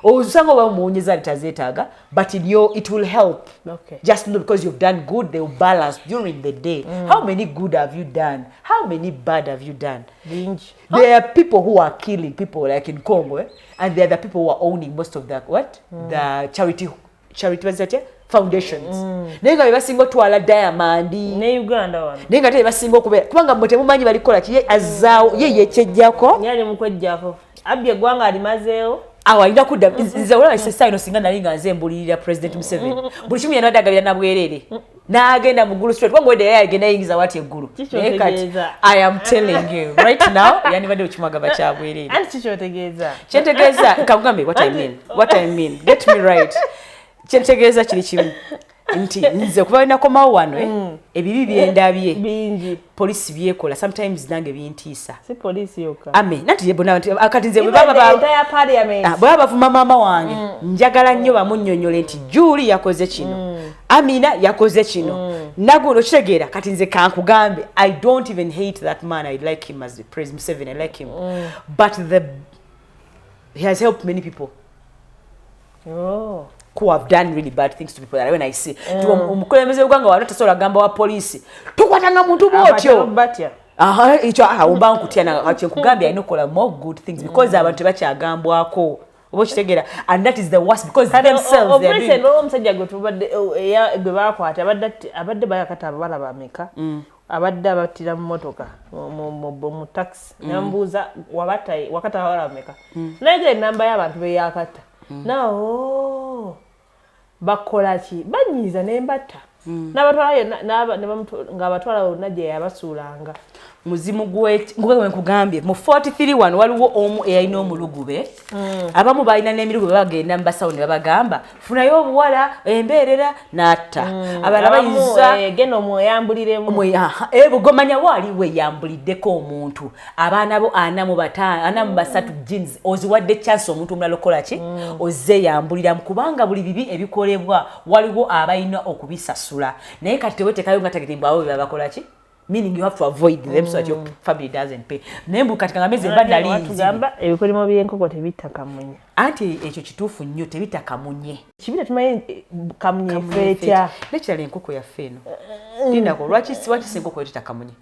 Ozanga bamuonyeza litazetaga, but it will help. Okay. Just know because you've done good, they will balance during the day. How many good have you done? How many bad have you done? There are people who are killing people like in Congo, and there are the people who are owning most of the the charity was that foundations. Nenga bebasinga twala Diamond ne Uganda wana. Nenga te bebasinga okubeera kubanga mbote mumanyi balikola ki azaawo ye yechejjako. Yali mukwejjako. Abye gwanga alimazeewo. Awalina kudda nze wala sesayino singa nalinga nze mbulirira President Museveni. Buli kimu yanadagabira na bwerere. N'agenda mu gulu straight. Kwango wede agenda yingiza wati eggulu. I am telling you right now yani bade ukimaga bacha bwerere. Anti kichotegeeza. Kyentegeeza kakugambe what I mean. Get me right. Kyentegeeza kiri kimu. Nti nze kuba na komawo wano ebibi byendabye bingi police byekola sometimes nange bintiisa si police yoka nati yebona akati nze baba entire parliament baba vuma mama wange njagala nnyo bamunnyonnyole nti Julie yakoze kino Amina yakoze kino naguno kitegeera kati nze kankugambe I don't even hate that man. I like him as the President Museveni. I like him but he has helped many people who have done really bad things to people that when I see umukulembeze uganga wano tasola gamba wa police tukwatanga muntu botyo icho umba nkutiana kati nkugambye ayinokola more good things because abantu tebakyagambwako obo kitegera and that is the worst because themselves they are doing omusajja gwe tubadde gwe bakwata abadde bayakata abala bameka abadde abatira mu motoka mu taxi nambuza wakata abala bameka naye namba y'abantu beyakata nao bakola ki banyiza nembata n'abatwalayo ng'abatwala naje yabasuulanga muzimu gwe nkugambye mu 43 wano waliwo omu eyalina omulugube abamu balina n'emilugube bagenda mu basawo ne babagamba funayo obuwala embeerera n'atta abalala bayinza genda omweyambuliremu bugomanya waali weyambuliddeko omuntu abaana bo 43 jeans oziwadde chance omuntu omulala okola ki ozeeyambuliramu kubanga buli bibi ebikolebwa waliwo abalina okubisasula naye kati tewetekayo nga tagitimbwawo babakola ki meaning you have to avoid them so that your family doesn't pay. Nembu katika ngamezi mbanda linzi. Watugamba ebikolimo byenkoko tebita kamunye. Anti ekyo kituufu nnyo tebita kamunye. Kibita tumaye kamunye fecha. Lechale enkoko ya feno. Ndinako lwaki enkoko etita kamunye.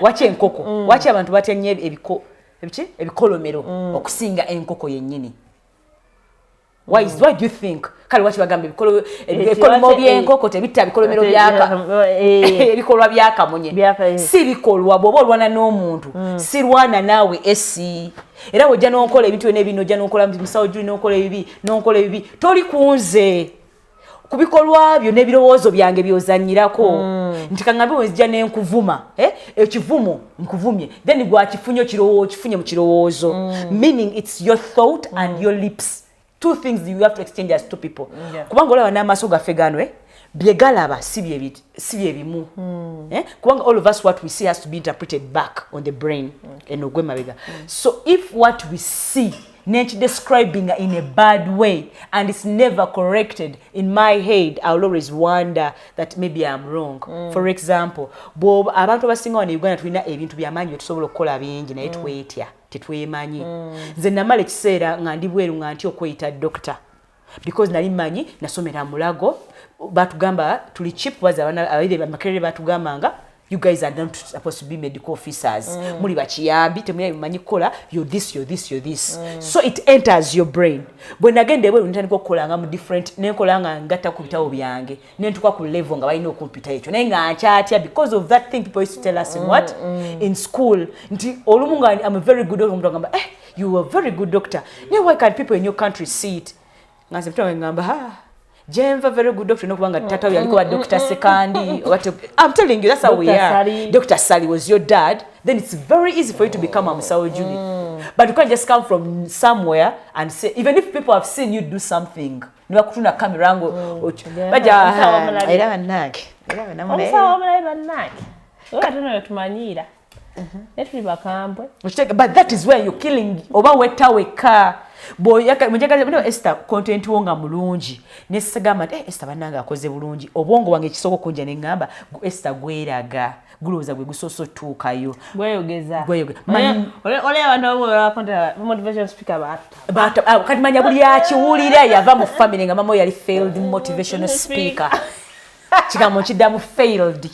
Wachi enkoko. Wachi abantu batya ebikolomero okusinga enkoko yennyini. Why do you think? Kali wachi bagambe ebikolomo byenkoko tebita bikolomero byaka. Ebikolwa byaka munye. Si bikolwa bwoba olwana n'omuntu. Si lwana naawe esi. Era wojja n'okola ebintu bino ojja n'okola musawo Julie n'okola ebibi. Toli kunze. Kubikolwa byo n'ebirowoozo byange byozanyirako. Nti kangambe wezija n'enkuvuma. Ekivumo nkuvumye. Then gwakifunyo kifunye mu kirowoozo. Meaning it's your thought and your lips. Two things you have to exchange as two people. Kubanga olaba n'amaaso gaffe gano byegalaba si byebimu. Kubanga all of us what we see has to be interpreted back on the brain and ogwe mabega. So if what we see nature describing in a bad way and it's never corrected in my head, I'll always wonder that maybe I'm wrong. For example, Bob abantu abasinga wano Uganda tulina ebintu byamanyi tusobola okukola bingi naye twetya tetwemanyi. Nze namala ekiseera nga ndi bweru nga nti okweyita doctor because nali manyi nasomera Mulago batugamba tuli cheap was abaire Makerere batugambanga you guys are not supposed to be medical officers. Muri bakiyambi temuli manyi kola you're this. So it enters your brain. When again they will ntandika okukolanga mu different nenkolanga ngata ku bitawo byange nentuka ku level nga balina okumputa ekyo naye nga nkyatya because of that thing people used to tell us in school nti olumu nga I'm a very good doctor omuntu agamba you are a very good doctor. Why can't people in your country see it? Nga septanga ngamba Jenva very good doctor no kubanga tata yaliko wa Dr. Sekandi. I'm telling you that's how we are. Sally. Dr. Sally was your dad. Then it's very easy for you to become a Musawo Julie. But you can't just come from somewhere and say even if people have seen you do something. Niba kutuna kamera ngo baja era banake. Era banamule. Musawo omulayi banake. Oba tono yotumanyira. Netuli bakambwe. But that is where you're killing oba wetaweka. Munjagala Esther content wonga mulungi nesagamba Esther bananga akoze bulungi obwongo wange kisoko kunja ne ngamba Esther gweraga guloza gwe gusoso tukayo gweyogeza ole abantu abo bakonta motivation speaker but kati manya buli yakiwulira yava mu family nga mama yali failed motivational speaker chigambo kidamu failed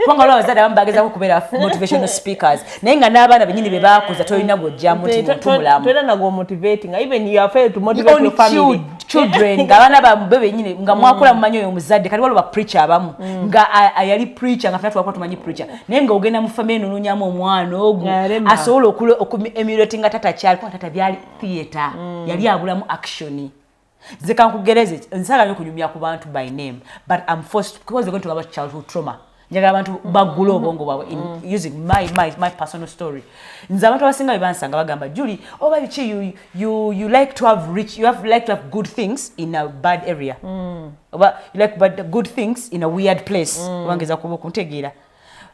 kwanga lwa bazada bambageza ko kubera motivational speakers naye nga n'abaana benyini be bakuza tolina gojja mutimulamu tolina nago motivating even you are failed to motivate your family children ngabana bambe benyini nga mwakula mumanyo yo muzadde kali walo ba preacher abamu nga ayali preacher nga fatu tumanyi preacher naye nga ogenda mu family nunyamu omwana ogwo asobola emulating tata kyali kwa tata byali theater yali abulamu action Zekankugereze nsala nyo kunyumya ku bantu by name but I'm forced because we're going to talk about childhood trauma njaga abantu bagulo obongo bwawe using my personal story nza abantu abasinga bebansanga bagamba Julie oba bichi you like to have good things in a bad area oba you like good things in a weird place wangeza kubo kuntegira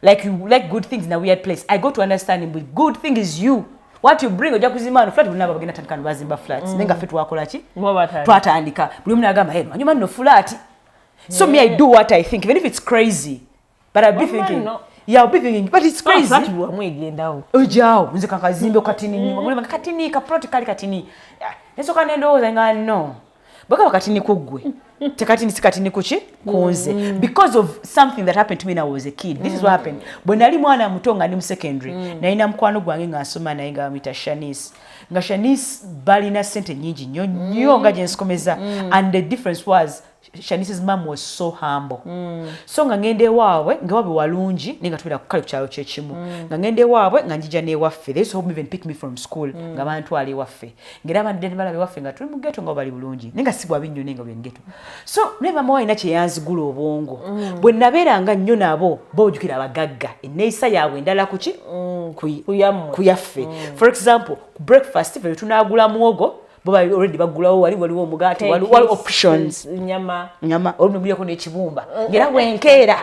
like you like good things in a weird place I go to understanding with good thing is you what you bring oja kuzimana flat bunaba bagenda tankana bazimba flats nenga fetu wakola ki twatandika buli muna agamba hey anyuma no flat so me I do what I think even if it's crazy but I'll be thinking I'll be thinking but it's crazy flat amwegendawo ojao nze kakazimbe katini nyuma buli katini ka protocol katini neso kanendoza nga no baka katini kugwe tekatini sikatini kuchi kunze because of something that happened to me when I was a kid. This is what happened when nali mwana mutonga ndi mu secondary na ina mkwano gwange ngasoma naye nga mita Shanice nga Shanice bali na sente nyingi nnyo nga jensikomeza and the difference was Shanice's mom was so humble so nga ngende wawe nga wabe walungi ninga tubira ku kale kyalo kyekimu nga ngende wawe nga njija ne waffe they so even pick me from school nga bantu ali waffe ngera abandi balabe waffe nga tuli mu ghetto nga bali bulungi ninga sibwa binyo nenga bwe ghetto so neba mama ina kye yanzigula obwongo bwe nabera nga nnyo nabo bojukira abagagga eneisa yawe ndala kuki kuyaffe for example ku breakfast fe tunagula muogo Boba already bagulawo waliwo omugati wali options nyama olumubira ko n'ekibumba ngera wenkeera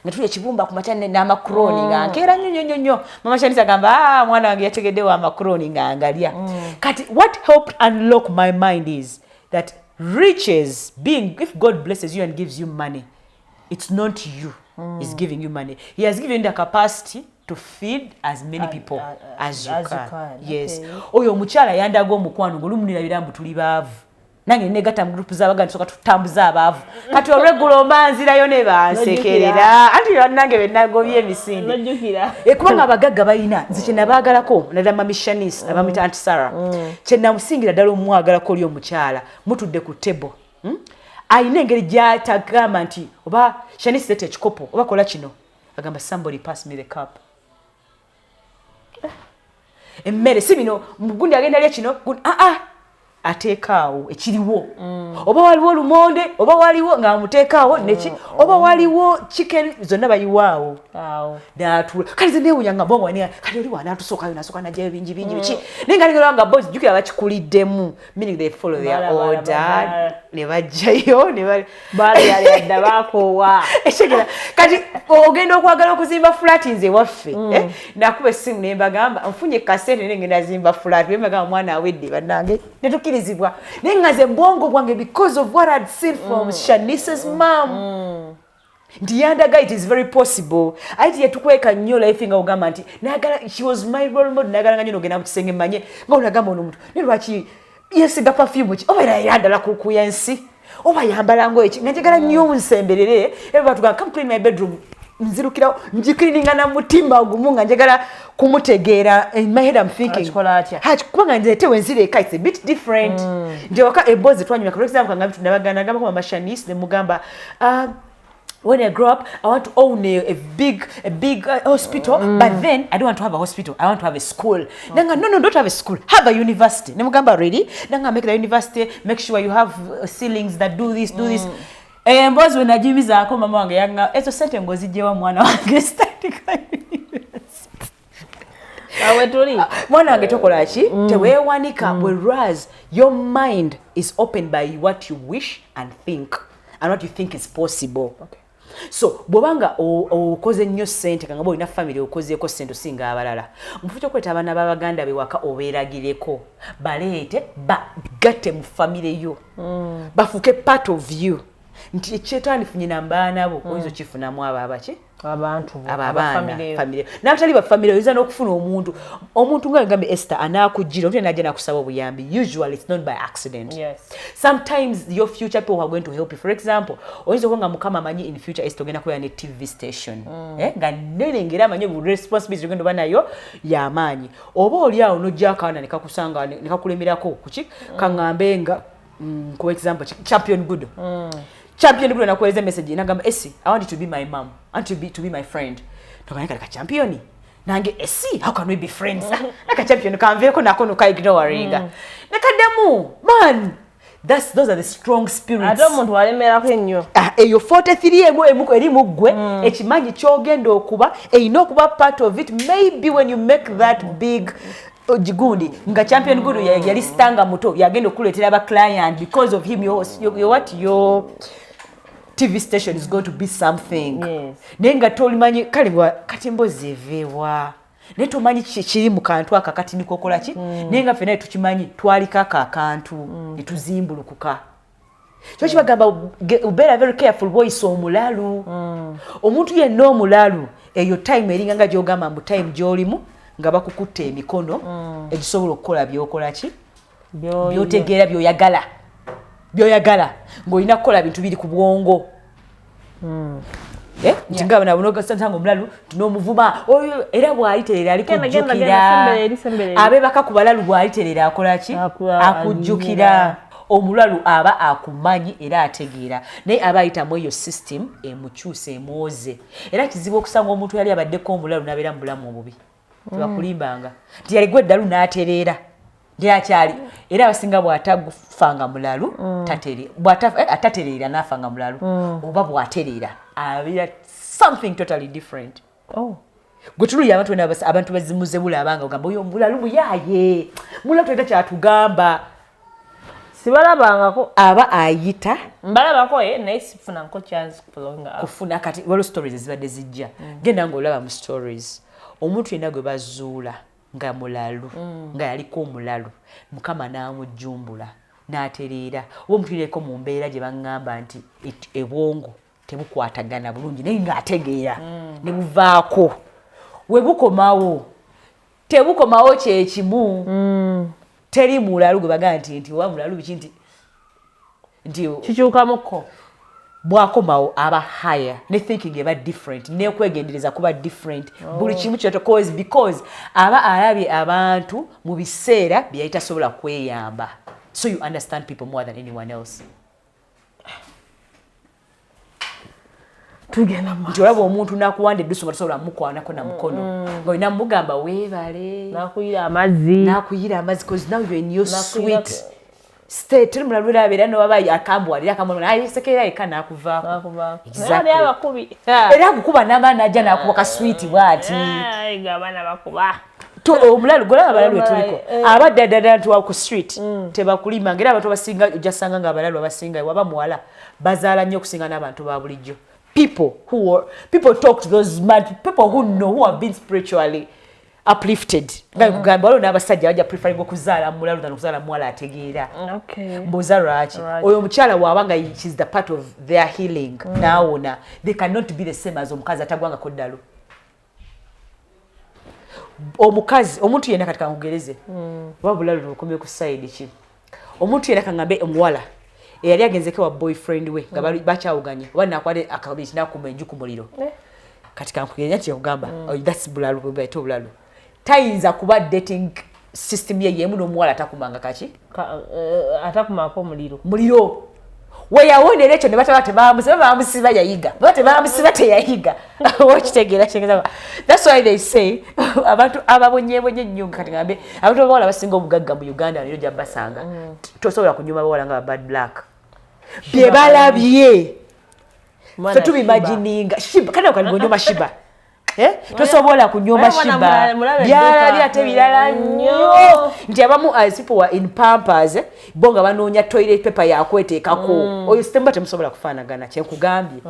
ngatule ekibumba ku matane na macaroni nga nkera nyonyo mama Shanice agamba mwana wange yategedde wa macaroni nga angalia kati what helped unlock my mind is that riches being if God blesses you and gives you money it's not you is giving you money he has given you the capacity to feed as many people as you can. Yes. Oyo omukyala yandaga omukwano ngolumunira birambu tuli baavu. Nange negata mu group z'abaga nsoka tutambuza abaavu. Kati oregulo manzirayo ne bansekerera. Anti nange benagobye emisindi. Nojukira. Kubanga abagagga balina nze kye nabagalako nalama Mami Shanice abamita Aunt Sarah. Kye namusingira ddala omwagalako oli omukyala mutudde ku table. Ayina engeri gy'atagamba nti oba Shanice leta ekikopo oba kola kino. Agamba somebody pass me the cup. Emmere si bino mugundi agenda lya kino ateekaawo ekiriwo oba waliwo lumonde oba waliwo nga amuteekaawo neki oba waliwo chicken zonna bayiwaawo daatula kale ze neewunya nga bongo wani kale oli wana atusookayo nasooka najjayo bingi biki naye nga nengera nga boys jjukira bakikuliddemu meaning they follow their order ne bajjayo ne bali yadda bakoowa ekigera kati ogenda okwagala okuzimba flat nze waffe nakuba essimu ne mbagamba nfunye kasente ne ngenda zimba flat ne mbagamba mwana awedde bannange ne tukirizibwa naye nga ze bwongo bwange because of what I'd seen from Shanice's mom nti yandaga it is very possible aiti yetukweka nnyo life nga ogamba nti nagala she was my role model nagala nga nnyo ogenda mu kisenge manye nga olagamba ono omuntu ne lwaki yesiga perfume ki oba era yandala ku yensi oba yambala ngo eki nga njagala nnyo nsemberere eba tuga come clean my bedroom nzirukira njikirininga na mutimba ogumu nga njagala kumutegeera in my head I'm thinking kubanga nzete wenzireka it's a bit different ndio waka ebozi twanyuma for example nga bitu nabagana gamba kwa Shanice ne mugamba when I grow up, I want to own a big hospital, but then I don't want to have a hospital. I want to have a school. Nanga, no, don't have a school. Have a university. Nemugamba ready. Nanga, make the university. Make sure you have ceilings that do this, do this. Mbozi when najimiza ako mama wange yanga. Ezo sente ngozi jewa mwana wange statika. Awetuli. Mwana wange tokola chi. Tewewanika. Whereas your mind is opened by what you wish and think. And what you think is possible. Okay. So bwobanga okoze nnyo ssente kanga boina family okozeeko ssente osinga abalala mufu kyokweta abaana b'abaganda bewaka obeeragireko baleete bagatte mu family yo bafuuke part of you nti ekyetwanifunye nambaana bo oyinza okifunamu abo abaki abantu family n'abatali ba family oyinza n'okufuna omuntu nga ngambe Esther anaakujjira omuntu n'ajja n'akusaba obuyambi usually it's not by accident. Yes. Sometimes your future people are going to help you. For example oyinza okuba nga mukama amanyi in future Esther ogenda kubeera ne TV station nga nenengera amanyi responsibility ogenda oba nayo y'amaanyi oba oli awo n'ojja akaana ne kakusanga ne kakulemerako kuki kaŋŋambe nga for example Champion Good Champion Good nakuweza message nagamba Essie I want you to be my mom. I want you to be my friend. Tokana ka champion. Nange Essie how can we be friends? Naka champion kanveko nako no ka ignoringa. Nakadamu man. Those are the strong spirits. Ado muntu walemera kwenyo. Eyo 43 emuko eri mugwe ekimanyi kyogenda okuba eyina okuba part of it maybe when you make that big Jigundi nga Champion Good yali stanga muto yagenda okuletera ba client because of him your TV station is going to be something. Yes. Nenga tolimanyi kale kati mbozi evewa ne tomanyi kiri mu kantu akakati nikokola ki nenga fena tukimanyi twalika akantu netuzimbulukuka kyo kibagamba ubeera very careful voice omulalu omuntu yenna omulalu eyo time eringa nga gyogamba mu time gyolimu nga bakukutte emikono egisobola okukola byokola ki byotegeera byoyagala ng'olina kukola bintu biri ku bwongo nti nga nabunoga santanga omulalu tunomuvuma oyo era bw'aliterera alikujjukira abebaka ku balalu bw'aliterera akola ki akujjukira omulalu aba akumanyi era ategeera naye aba ayitamu eyo system emukyusa emwoze era kizibu okusanga omuntu yali abaddeko omulalu n'abeera mu bulamu obubi tebakulimbanga nti yali gwe eddalu n'atereera ndyakyali era abasinga bw'atagufanga mulalu atatereera n'afanga mulalu oba bw'atereera abeera something totally different. Gwe tululi abantu bazimuze bulabanga ogamba oyo mulalu buyaaye mulalu toleta kyatugamba sibalabangako aba ayita mbalabako naye sifunanko chance kufuna kati waliwo stories ezibadde zijja genda ng'olaba mu stories omuntu yenna gwe bazuula nga mulalu nga yaliko omulalu mukama n'amujjumbula n'atereera oba omuntu yereko mu mbeera gye baŋŋamba nti ebwongo tebukwatagana bulungi naye ng'ategeera ne buvaako we bukomawo tebukomawo kyekimu teri mulalu gwe bagamba nti oba mulalu biki nti kikyukamuko bwakomawo aba higher ne thinking eba different ne kwegendereza kuba different buli kimu kyatokoze because aba alabye abantu mu biseera byayita sobola kweyamba so you understand people more than anyone else. Tugenda mu olaba omuntu nakuwanda eddusu nga tosobola mukwanako na mukono ng'olina mugamba weebale nakuyira amazzi because now you're in your sweet state tuli mulalu abeera n'owabayi akambuwalira akamulona ayisekeera eka n'akuvaako era akukuba n'abaana ajja n'akuba ka sweet bw'ati omulalu golaba abalalu wetuliko abadde ddala nti ku street tebakulimanga era abantu abasinga ojja ssanga nga abalalu abasinga waba muwala bazaala nnyo okusinga n'abantu ba bulijjo. People talk to those mad people who know, who have been spiritually uplifted. Kugamba waliwo n'abasajja bajja preferring okuzaala mulalu than okuzaala muwala ategeera. Mbuuza lwaki oyo omukyala waabanga she's the part of their healing naawona they cannot be the same as omukazi atagwangako ddalu. Omukazi omuntu yenna kati kankugereze oba bulalu okomye ku side ki omuntu yenna kangambe omuwala eyali agenzeko wa boyfriend we nga bakyawuganye oba nakwale akabiri nakuma enju ku muliro kati kankugereza nti okugamba that's bulalu bwebaita obulalu tayinza kuba dating system ye yemu n'omuwala atakumanga kaki atakumako muliro weyawonera ekyo ne bataba tebamusiba yayiga baba tebamusiba teyayiga okitegeera kitegeeza. That's why they say abantu ababonyebonye nnyo kati ngambe abantu abawala basinga obugagga mu Uganda leero gya basanga tosobola kunyuma bawala nga bad black bye balabye fe tubimagininga shiba kana ukalinyoma shiba tosobola kunyoma shiba byalabye ate birala nnyo nti abamu as people were in Pampers bonga banoonya toilet paper yakweteekako oyo sitemba temusobola kufaanagana kyenkugambye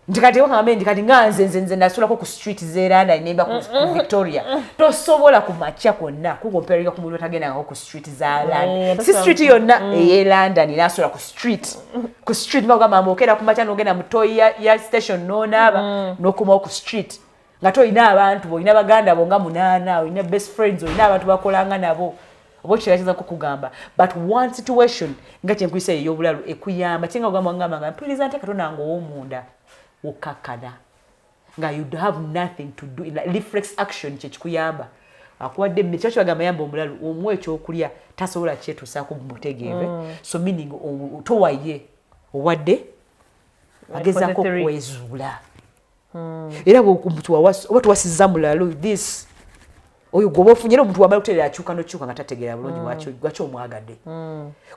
ndikati wakame ndikati nze nasulako ku street zeranda nemba ku Victoria tosobola kumacha konna kukomperinga ku muntu tagenda ku street za London si street yonna eye London nasula ku street bagamba mokera kumacha nogenda mutoyi ya station nonaba nokuma ku street ngato ina abantu bo ina baganda bo nga munana ina best friends ina abantu bakolanga nabo obochirachiza kukugamba but one situation ngache nkwise yobulalu ekuyamba kinga ogamba ngamba please ntaka tonango omunda ukakada nga you have nothing to do in like reflex action chekuyamba akwadde mmechacho agamba yamba omulalu omwecho okulya tasobola chetu sako mutegeve so meaning towaye owadde ageza ko kwezula era omuntu watu wasizza mulalo this oyo gobo funyero omuntu wamala kuterera achuka no chuka ngatategera bulungi gwacho omwagadde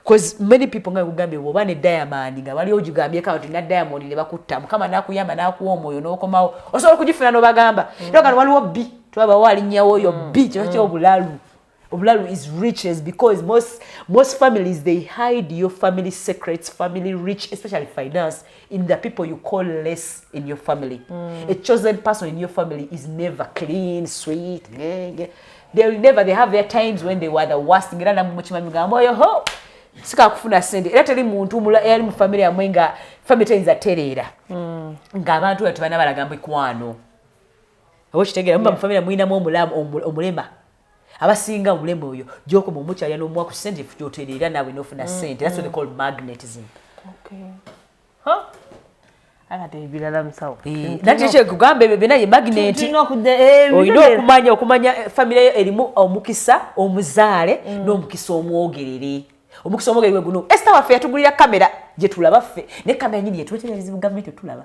cause many people nga kugambye obane diamond nga bali ojugambye ka na diamond ne bakutta mukama nakuyamba nakuwa omwoyo nokomawo osobola kugifuna no bagamba era kana waliwo bi twaba wali nyawo yo bi kyo obulalu is riches because most families they hide your family secrets, family rich, especially finance, in the people you call less in your family. A chosen person in your family is never clean, sweet. They have their times when they were the worst. Ngirana muchima migambo yo ho. Sika kufuna sente. Era teri muntu yali mu family ya mwenga family times aterera. Nga abantu batubana balagamba ikwano. Ochitegera mba mu family ya mwina mu omulema. Abasinga mulembe oyo joko mu mucha yano mwa ku sente fujoterera nawe nofuna sente. That's what they call magnetism. Okay. Huh? Akate bilala msawo. Nati che kugambe bebe naye magnet. Oyino okumanya family erimu omukisa omuzaale n'omukisa omwogerere. Omukisa omwogerere guno. Esther wafe yatugulira kamera je tulaba ffe. Ne kamera nyinyi yetuwetereza government tulaba.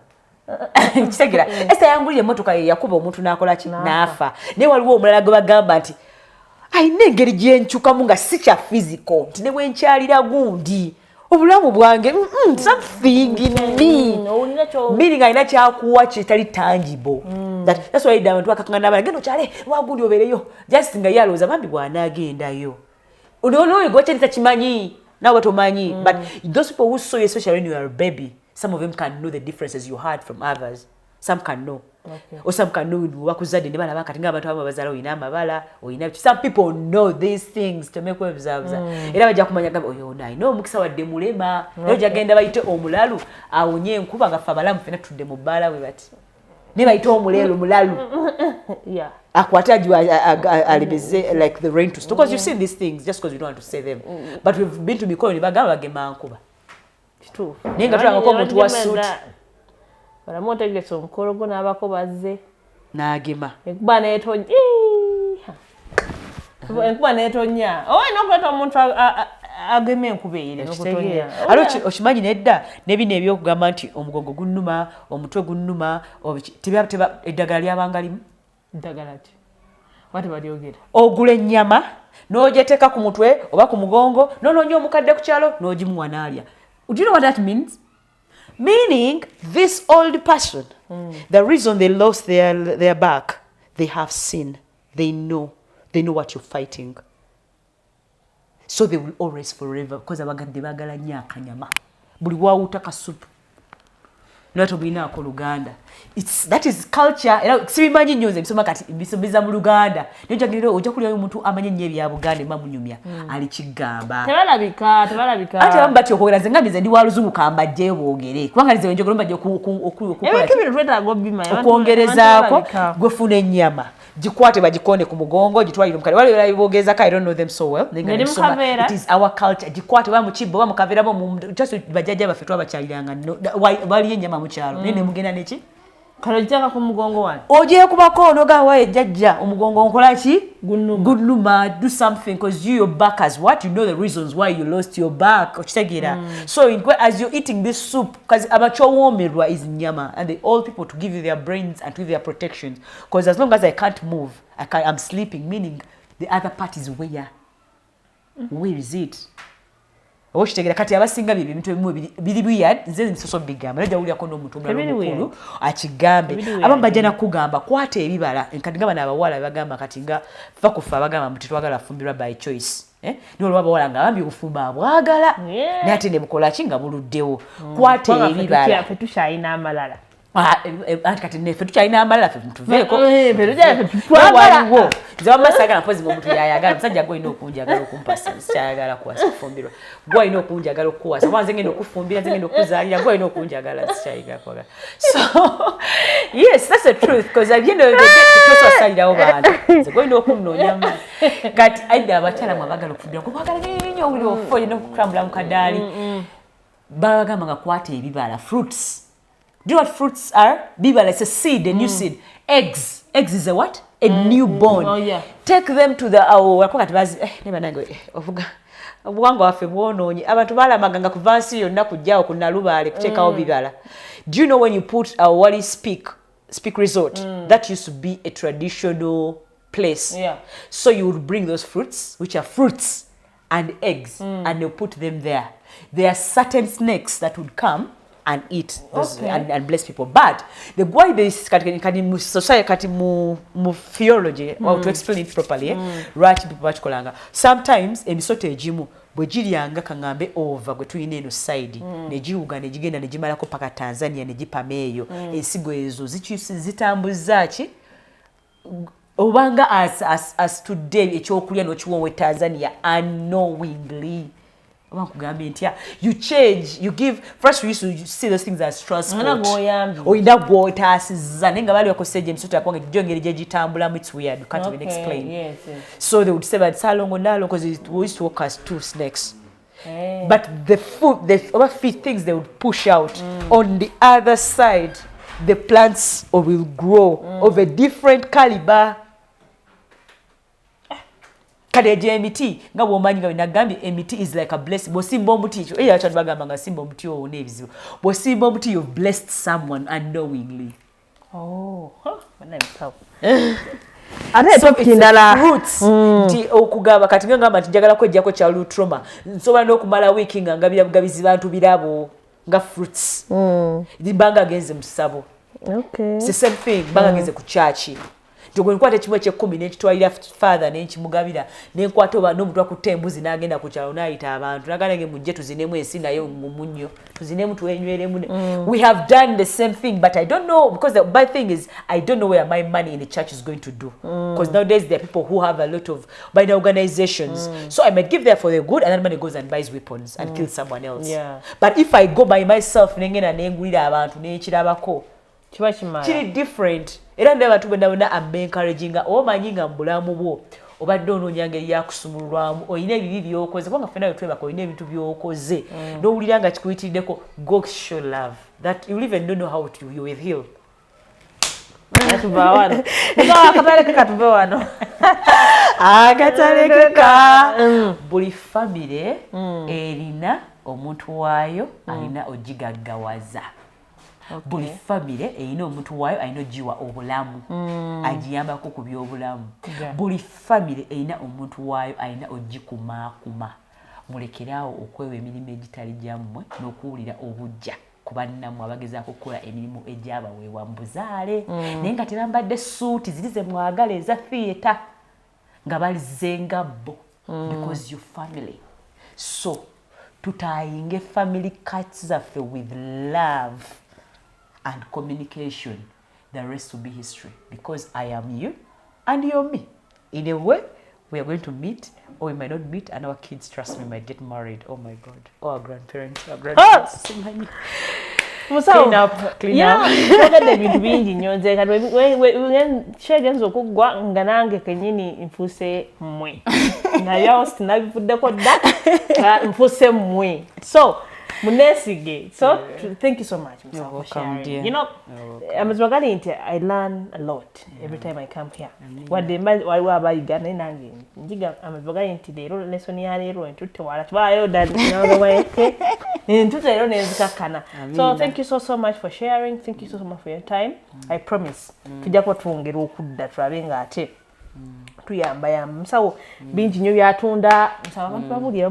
Kitegera. Esther yangulira emotoka yakuba omuntu nakola ki nafa. Ne waliwo omulala gwe bagamba nti ayina engeri gyenchukamu nga si kya physical nti ne bwenkyalira gundi obulamu bwange something in me meaning ayina kyakuwa kitali tangible that's why abantu bakakangana balagendo kyale wagundi obereyo just nga yaloza bambi bwanagendayo onoyo gwokyalisa kimanyi nawe batomanyi but those people who saw you especially when you are a baby some of them can know the differences you had from others some can know. Okay. Or some can know wakuzade ne bana bakatinga abantu abazala oyina amabala oyina some people know these things to make observe era bajja kumanya gamba oyo nayi no mukisa wadde mulema era jagenda bayite omulalu awonye enkuba gafa balamu fena tudde mu bala we bati ne bayite omulelo mulalu yeah akwata ju alibeze like the rain to stop because you see these things just because you don't want to say them but we've been to Mikolo ne bagamba bagema nkuba kitu nenga tulanga ko omuntu wa suit baramotegese omukologo n'abako bazze n'agema enkuba n'etonya owe n'okuleta omuntu agema enkuba eri n'okutonya okimanyi nedda nebino ebyokugamba nti omugongo gunnuma omutwe gunnuma eddagala lyabanga limu ddagala ti wati balyogera ogula ennyama n'ogyeteeka ku mutwe oba ku mugongo n'onoonya omukadde ku kyalo n'ogimuwa n'alya. Do you know what that means? Meaning, this old person, the reason they lost their back, they have seen, they know what you're fighting. So they will always forever, because abagande bagala nyaka nyama. Buli wawutaka soup. Nato bina ko Luganda. That is culture. Era sibimanyi nyoze bisoma kati bisobiza mu Luganda. Nyo jagiriro ojja kulya omuntu amanye nnyo ebya Buganda mamunyumya. Ali kigamba. Tebalabika. Ate bambati okogera zenga mize ndi waluzungu kamba je boogere. Kubanga lize wenjo golomba je okukola. Ebintu bino tweta gobima. Okwongerezako gwefuna ennyama. Jikwate bagikonde ku mugongo gitwalire mukale wale wala bogeza ka I don't know them so well. It is our culture. Jikwate ba mu kibbo ba mukavera bo just bajajja bafetwa abakyaliranga bali ennyama mu kyalo. Nene mugenda neki? Kalojjaka ku mugongo wali. Oje kubako onoga wae jajja omugongo nkola ki? Gunnuma. Do something because your back as what you know the reasons why you lost your back. Okitegera. So as you're eating this soup because abachowomerwa is nyama and the old people to give you their brains and to their protections because as long as I can't move I'm sleeping meaning the other part is where is it? Ochitegera kati abasinga bibi bintu ebimu bili weird nze nsoso bigamba naja uli akono omuntu omulala omukulu akigambe abamba jana kugamba kwate ebibala enkati ngaba nabawala bagamba kati nga fa kufa bagamba muti twagala fumbirwa by choice niwo lwaba wala nga bambi okufumba bwagala nate ne bukola kinga buluddewo kwate ebibala fe tushayina amalala kati nefe tukyalina amalala fe tuveeko twagala nze wamasagala mpozi omuntu yayagala musajja gwolina okunjagala okumpasa sikyayagala kuwasa kufumbirwa gwolina okunjagala okuwasa kuba nze ngenda okufumbira nze ngenda okuzaalira gwolina okunjagala sikyayagala kwagala so yes that's the truth because at the end of the day tososalirawo bantu nze gwolina okumunoonya maani kati aidde abakyala mwabagala okufumbira kubagala nnyo buli ofa olina okukulambula mu kadaali babagamba nga kwata ebibala fruits. Do you know what fruits are? Bibala, it's a seed, a new seed. Eggs. Eggs is a what? A newborn. Oh, yeah. Take them to the obuwangwa waffe bwonoonye abantu baalamaganga kuva nsi yonna kujjawo ku Nalubaale kuteekawo bibala. Do you know when you put Wali Speak Resort? That used to be a traditional place. Yeah. So you would bring those fruits, which are fruits and eggs, and you put them there. There are certain snakes that would come and eat those and bless people. But the way this society mu theology, how to explain it properly, right people bachikolanga. Sometimes emisoto ejimu bwe giryanga kangambe over gwe tuyina eno side ne giwuga ne gigenda ne gimalako paka Tanzania ne gipameeyo ensigo ezo zitambuza ki obanga as today ekyokulya n'okiwonwe Tanzania unknowingly. You change, you give. First, we used to see those things as transport. Or in that water, it's weird. You can't even explain. Yes. So they would say that salongo because we used to work as two snakes. But the food, the other things they would push out on the other side, the plants will grow of a different caliber. Kadeje emiti nga bwomanyi nga binagambye emiti is like a blessing. Bosimba omuti ekyo eya bagamba nga simba omuti owo n'ebizibu. Bosimba omuti you've blessed someone unknowingly. Oh, banamikawo. So it's fruits. Nti okugaba kati ngamba nti njagala kwejjako kya lutroma. Nsobola n'okumala wiiki nga ngabira bugabizi bantu birabo nga fruits. Banga agenze mu ssabo. Okay. It's the same thing. Banga agenze ku church. Nkwata kimwe ky'ekumi n'ekitwalira father n'ekimugabira n'enkwata oba n'omuntu akutte embuzi n'agenda ku kyalo n'ayita abantu n'agamba mujje tuzinemu ensi nayo mu munnyo tuzinemu twenyweremu. We have done the same thing, but I don't know, because the bad thing is I don't know where my money in the church is going to do, because nowadays there are people who have a lot of by the organizations, so I might give there for the good and then money goes and buys weapons and kills someone else. But if I go by myself n'engenda n'engulira abantu n'ekirabako kiri different. Era n'abantu bonna I'm encouraging omanyi nga mbulamu bwo obadde onoonya ngeri yakusumulwamu oyina ebibi by'okoze kubanga ffenna twebaka oyina ebintu by'okoze n'owulira nga kikuyitiriddeko, go show love that you even don't know how to you will heal. Akatalekeka buli famire erina omuntu waayo alina ogigaggawaza. Buli famire eyina omuntu waayo alina ogiwa obulamu agiyambako ku by'obulamu. Buli famire eyina omuntu waayo alina ogikumaakuma. Mulekeraawo okwewa emirimu egitali gyammwe n'okuwulira obujja ku bannammwe abagezaako okukola emirimu egyabaweebwa mu buzaale naye nga tebambadde suuti ziri ze mwagala eza theatre nga balizenga bo because your family. So tutayinge family cuts zaffe with love and communication. The rest will be history, because I am you and you're me. In a way, we are going to meet, or we might not meet, and our kids, trust me, might get married. Oh my God. Or our grandparents. Clean up. Ebintu bingi nnyo nze kati kyegenza okuggwa nga nange kennyini nfuuse mmwe nayo sinabivuddeko dda nfuuse mmwe. So munesige. So thank you so much. You're welcome, dear. You know, I learn a lot every time I come here. What they might why abayigana nange njiga amavugali nti leero lesson ya leero entutte wala twayo dad no way entutte leero nezikakana. So thank you so much for sharing. Thank you so much for your time. I promise tujja kwongera okudda tulabenga ate tuyamba ya msawo bingi nnyo byatunda msawo abantu babulire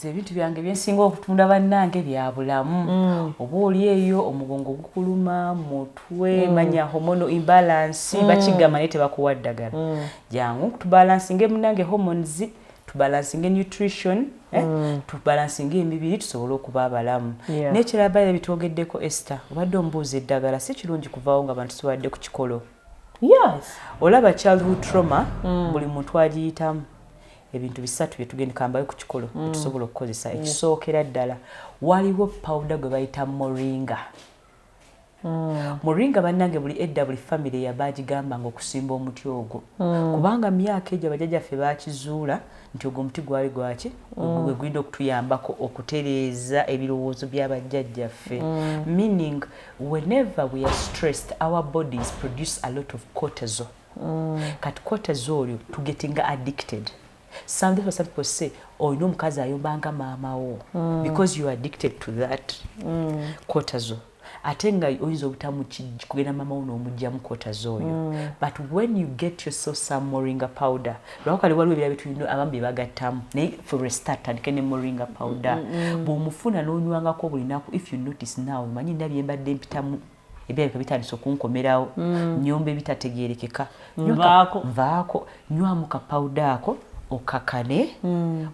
ebintu byange byensinga okutunda bannange bya bulamu. Oba oli eyo omugongo gukuluma, mutwe, manya hormonal imbalance, bakigamba naye tebakuwa ddagala. Jangu tubalansinge munnange hormones tubalansinge nutrition tubalansinge emibiri tusobole okuba abalamu n'ekirala ebitwogeddeko Esther obadde omubuuza eddagala si kirungi kuvaawo nga abantu sibawadde ku kikolo olaba childhood trauma buli muntu agiyitamu ebintu bisatu bye tugenda kambayo ku kikolo tusobola okukozesa ekisookera ddala waliwo powder gwe bayita moringa Moringa bannange buli edda buli family yabagigambanga okusimba omuti ogwo kubanga myaka egyo bajjajjaffe bakizuula nti ogwo omuti gwali gwaki gwe gwinda okutuyambako okutereeza ebirowoozo by'abajjajjaffe meaning whenever we are stressed our bodies produce a lot of cortisol kati cortisol to getting addicted. Some people say, oh, no, mukazi ayombanga mama wo because you are addicted to that cortisol. Atenga oyinza obutamu kugenda mama wo n'omugyamu cortisol. But when you get yourself some moringa powder, lwakali waliwo ebirala bitu abambi bagattamu naye for a start andike ne moringa powder bw'omufuna n'onywangako buli lunaku. If you notice now manyi ndabye mbadde mpitamu ebyabika bitandise okunkomerawo nnyomba ebitategeerekeka nvaako nywamu ka powder ako okakane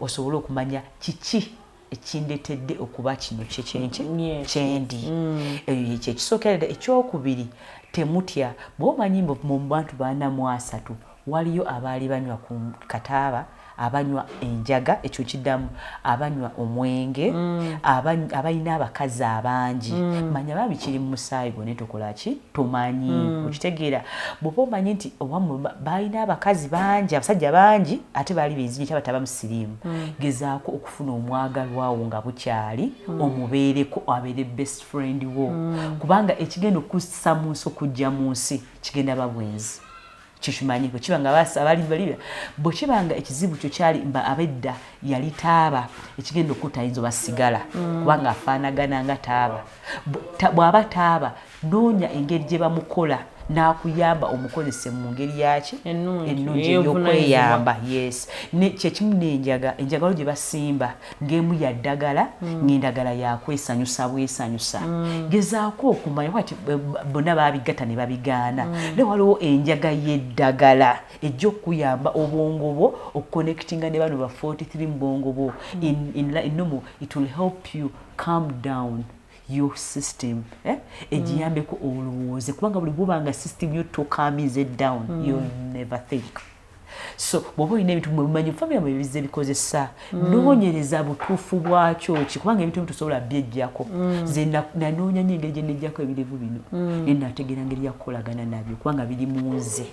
osobole okumanya kiki ekindetedde okuba kino kyendi ekyo ekisookerera. Ekyokubiri temutya bw'omanyi mu bantu 430 waliyo abaali banywa ku kataaba abanywa enjaga ekyo kiddamu abanywa omwenge abalina abakazi abangi manya babikiri mu musaayi gwo netokolaki tomanyi okitegeera bw'oba omanyi nti balina abakazi bangi abasajja bangi ate baali benzinyi kyabataba musiriimu gezaako okufuna omwagalwawo nga bukyali omubeereko abeere best friend wo kubanga ekigenda okussa mu nsi okujja mu nsi kigenda babwenzi kishimanyi ko kibanga abali balira bo kibanga ekizibu kyo kyali mba abedda yali taaba ekigendo okutayinzo basigala kubanga afaanagana nga taaba bwaba taaba noonya engeri gye bamukola nakuyamba omukozese mu ngeri yaki ennungi y'okweyamba. Yes ne kyekimu n'enjaga gye basimba ng'emu ya ddagala ng'endagala yakwesanyusa bwesanyusa gezaako okumanya kwati bonna babigatta ne babigaana ne waliwo enjaga y'eddagala ejja okuyamba obwongo bwo okuconnectinga ne bano ba 43 mu bwongo bwo in it will help you calm down your system ejiyambeko olowooze kubanga buli bwobanga system yo tokamize down you'll never think. So bw'oba olina ebintu mumanyi family mwe bize bikozesa noonyereza butuufu bwakyo kubanga ebintu tusobola byejjako ze nanoonya nnyo engeri gye nejjako ebirevu bino nenategeera ngeri yakukolagana nabyo kubanga biri munze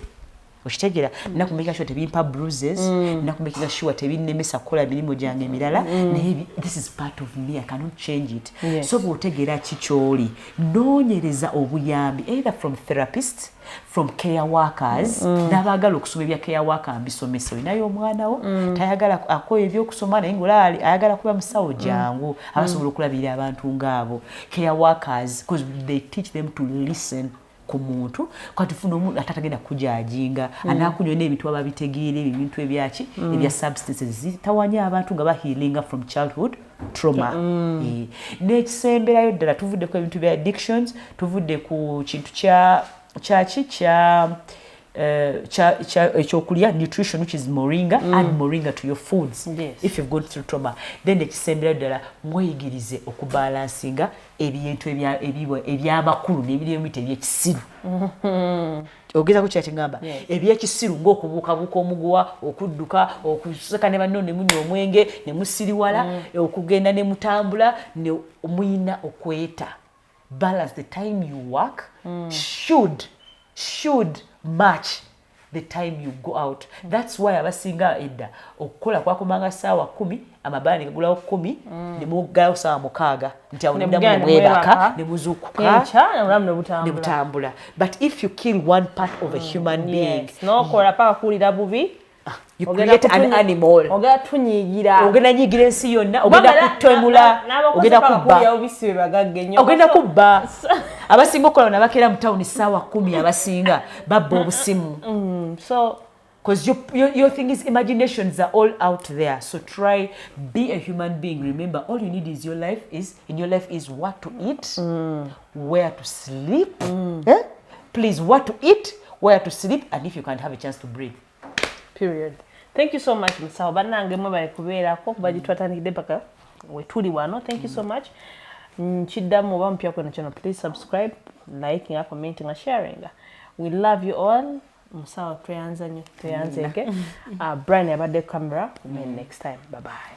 okitegeera nakumeka sure tebimpa bruises nakumeka sure tebinnemesa kukola mirimu gyange emirala naye this is part of me, I cannot change it. So bw'otegeera kikyoli noonyereza obuyambi either from therapists, from care workers n'abaagala okusoma ebya care worker mbisomesa olinayo omwana wo tayagala akoye ebyokusoma naye ng'olali ayagala kuba musawo jangu abasobola okulabirira abantu ng'abo care workers because they teach them to listen ku muntu kati funa omuntu atatagenda kujajinga anakunywa n'ebintu ababitegeera ebintu ebyaki ebya substances zitawanya abantu nga bahealinga from childhood trauma. N'ekisemberayo ddala tuvudde ku ebintu bya addictions tuvudde ku kintu ekyokulya nutrition which is moringa add moringa to your foods if you've gone through trauma. Then ekisemberayo ddala mweyigirize okubalansinga ebintu ebyabakulu n'ebiremite ebyekisiru ogeza ku kyati ngamba ebyekisiru ng'okubuukabuuka omuguwa okudduka okuseka ne banno ne munywa omwenge ne musiriwala okugenda ne mutambula ne muyina okweta. Balance the time you work should match the time you go out. That's why abasinga edda okukola kwakomanga saawa 10 amabala ne gagulawo 10 ne mugayo saawa 6 nti awo ndamu mwebaka ne muzukuka ne butambula. But if you kill one part of a human being nokola paka kulira bubi you create an animal. Ogenda tunyigira. Ogenda nyigira ensi yonna. Ogenda kutemula. Ogenda kubba. Ogenda kubba. Abasinga okola nabakera mu town saawa 10 abasinga babba obusimu. So because your thing is imaginations are all out there. So try be a human being. Remember all you need is your life is what to eat, where to sleep. Please what to eat, where to sleep and if you can have a chance to breathe. Period. Thank you so much musawo bannange mwe bali kubeerako kuba gitwatandikidde paka wetuli wano. Thank you so much. Nkiddamu oba mpya kwena channel, please subscribe, liking, commenting and sharing. We love you all. Musawo tweyanze nnyo tweyanzeke. Brian abadde camera. Next time. Bye bye.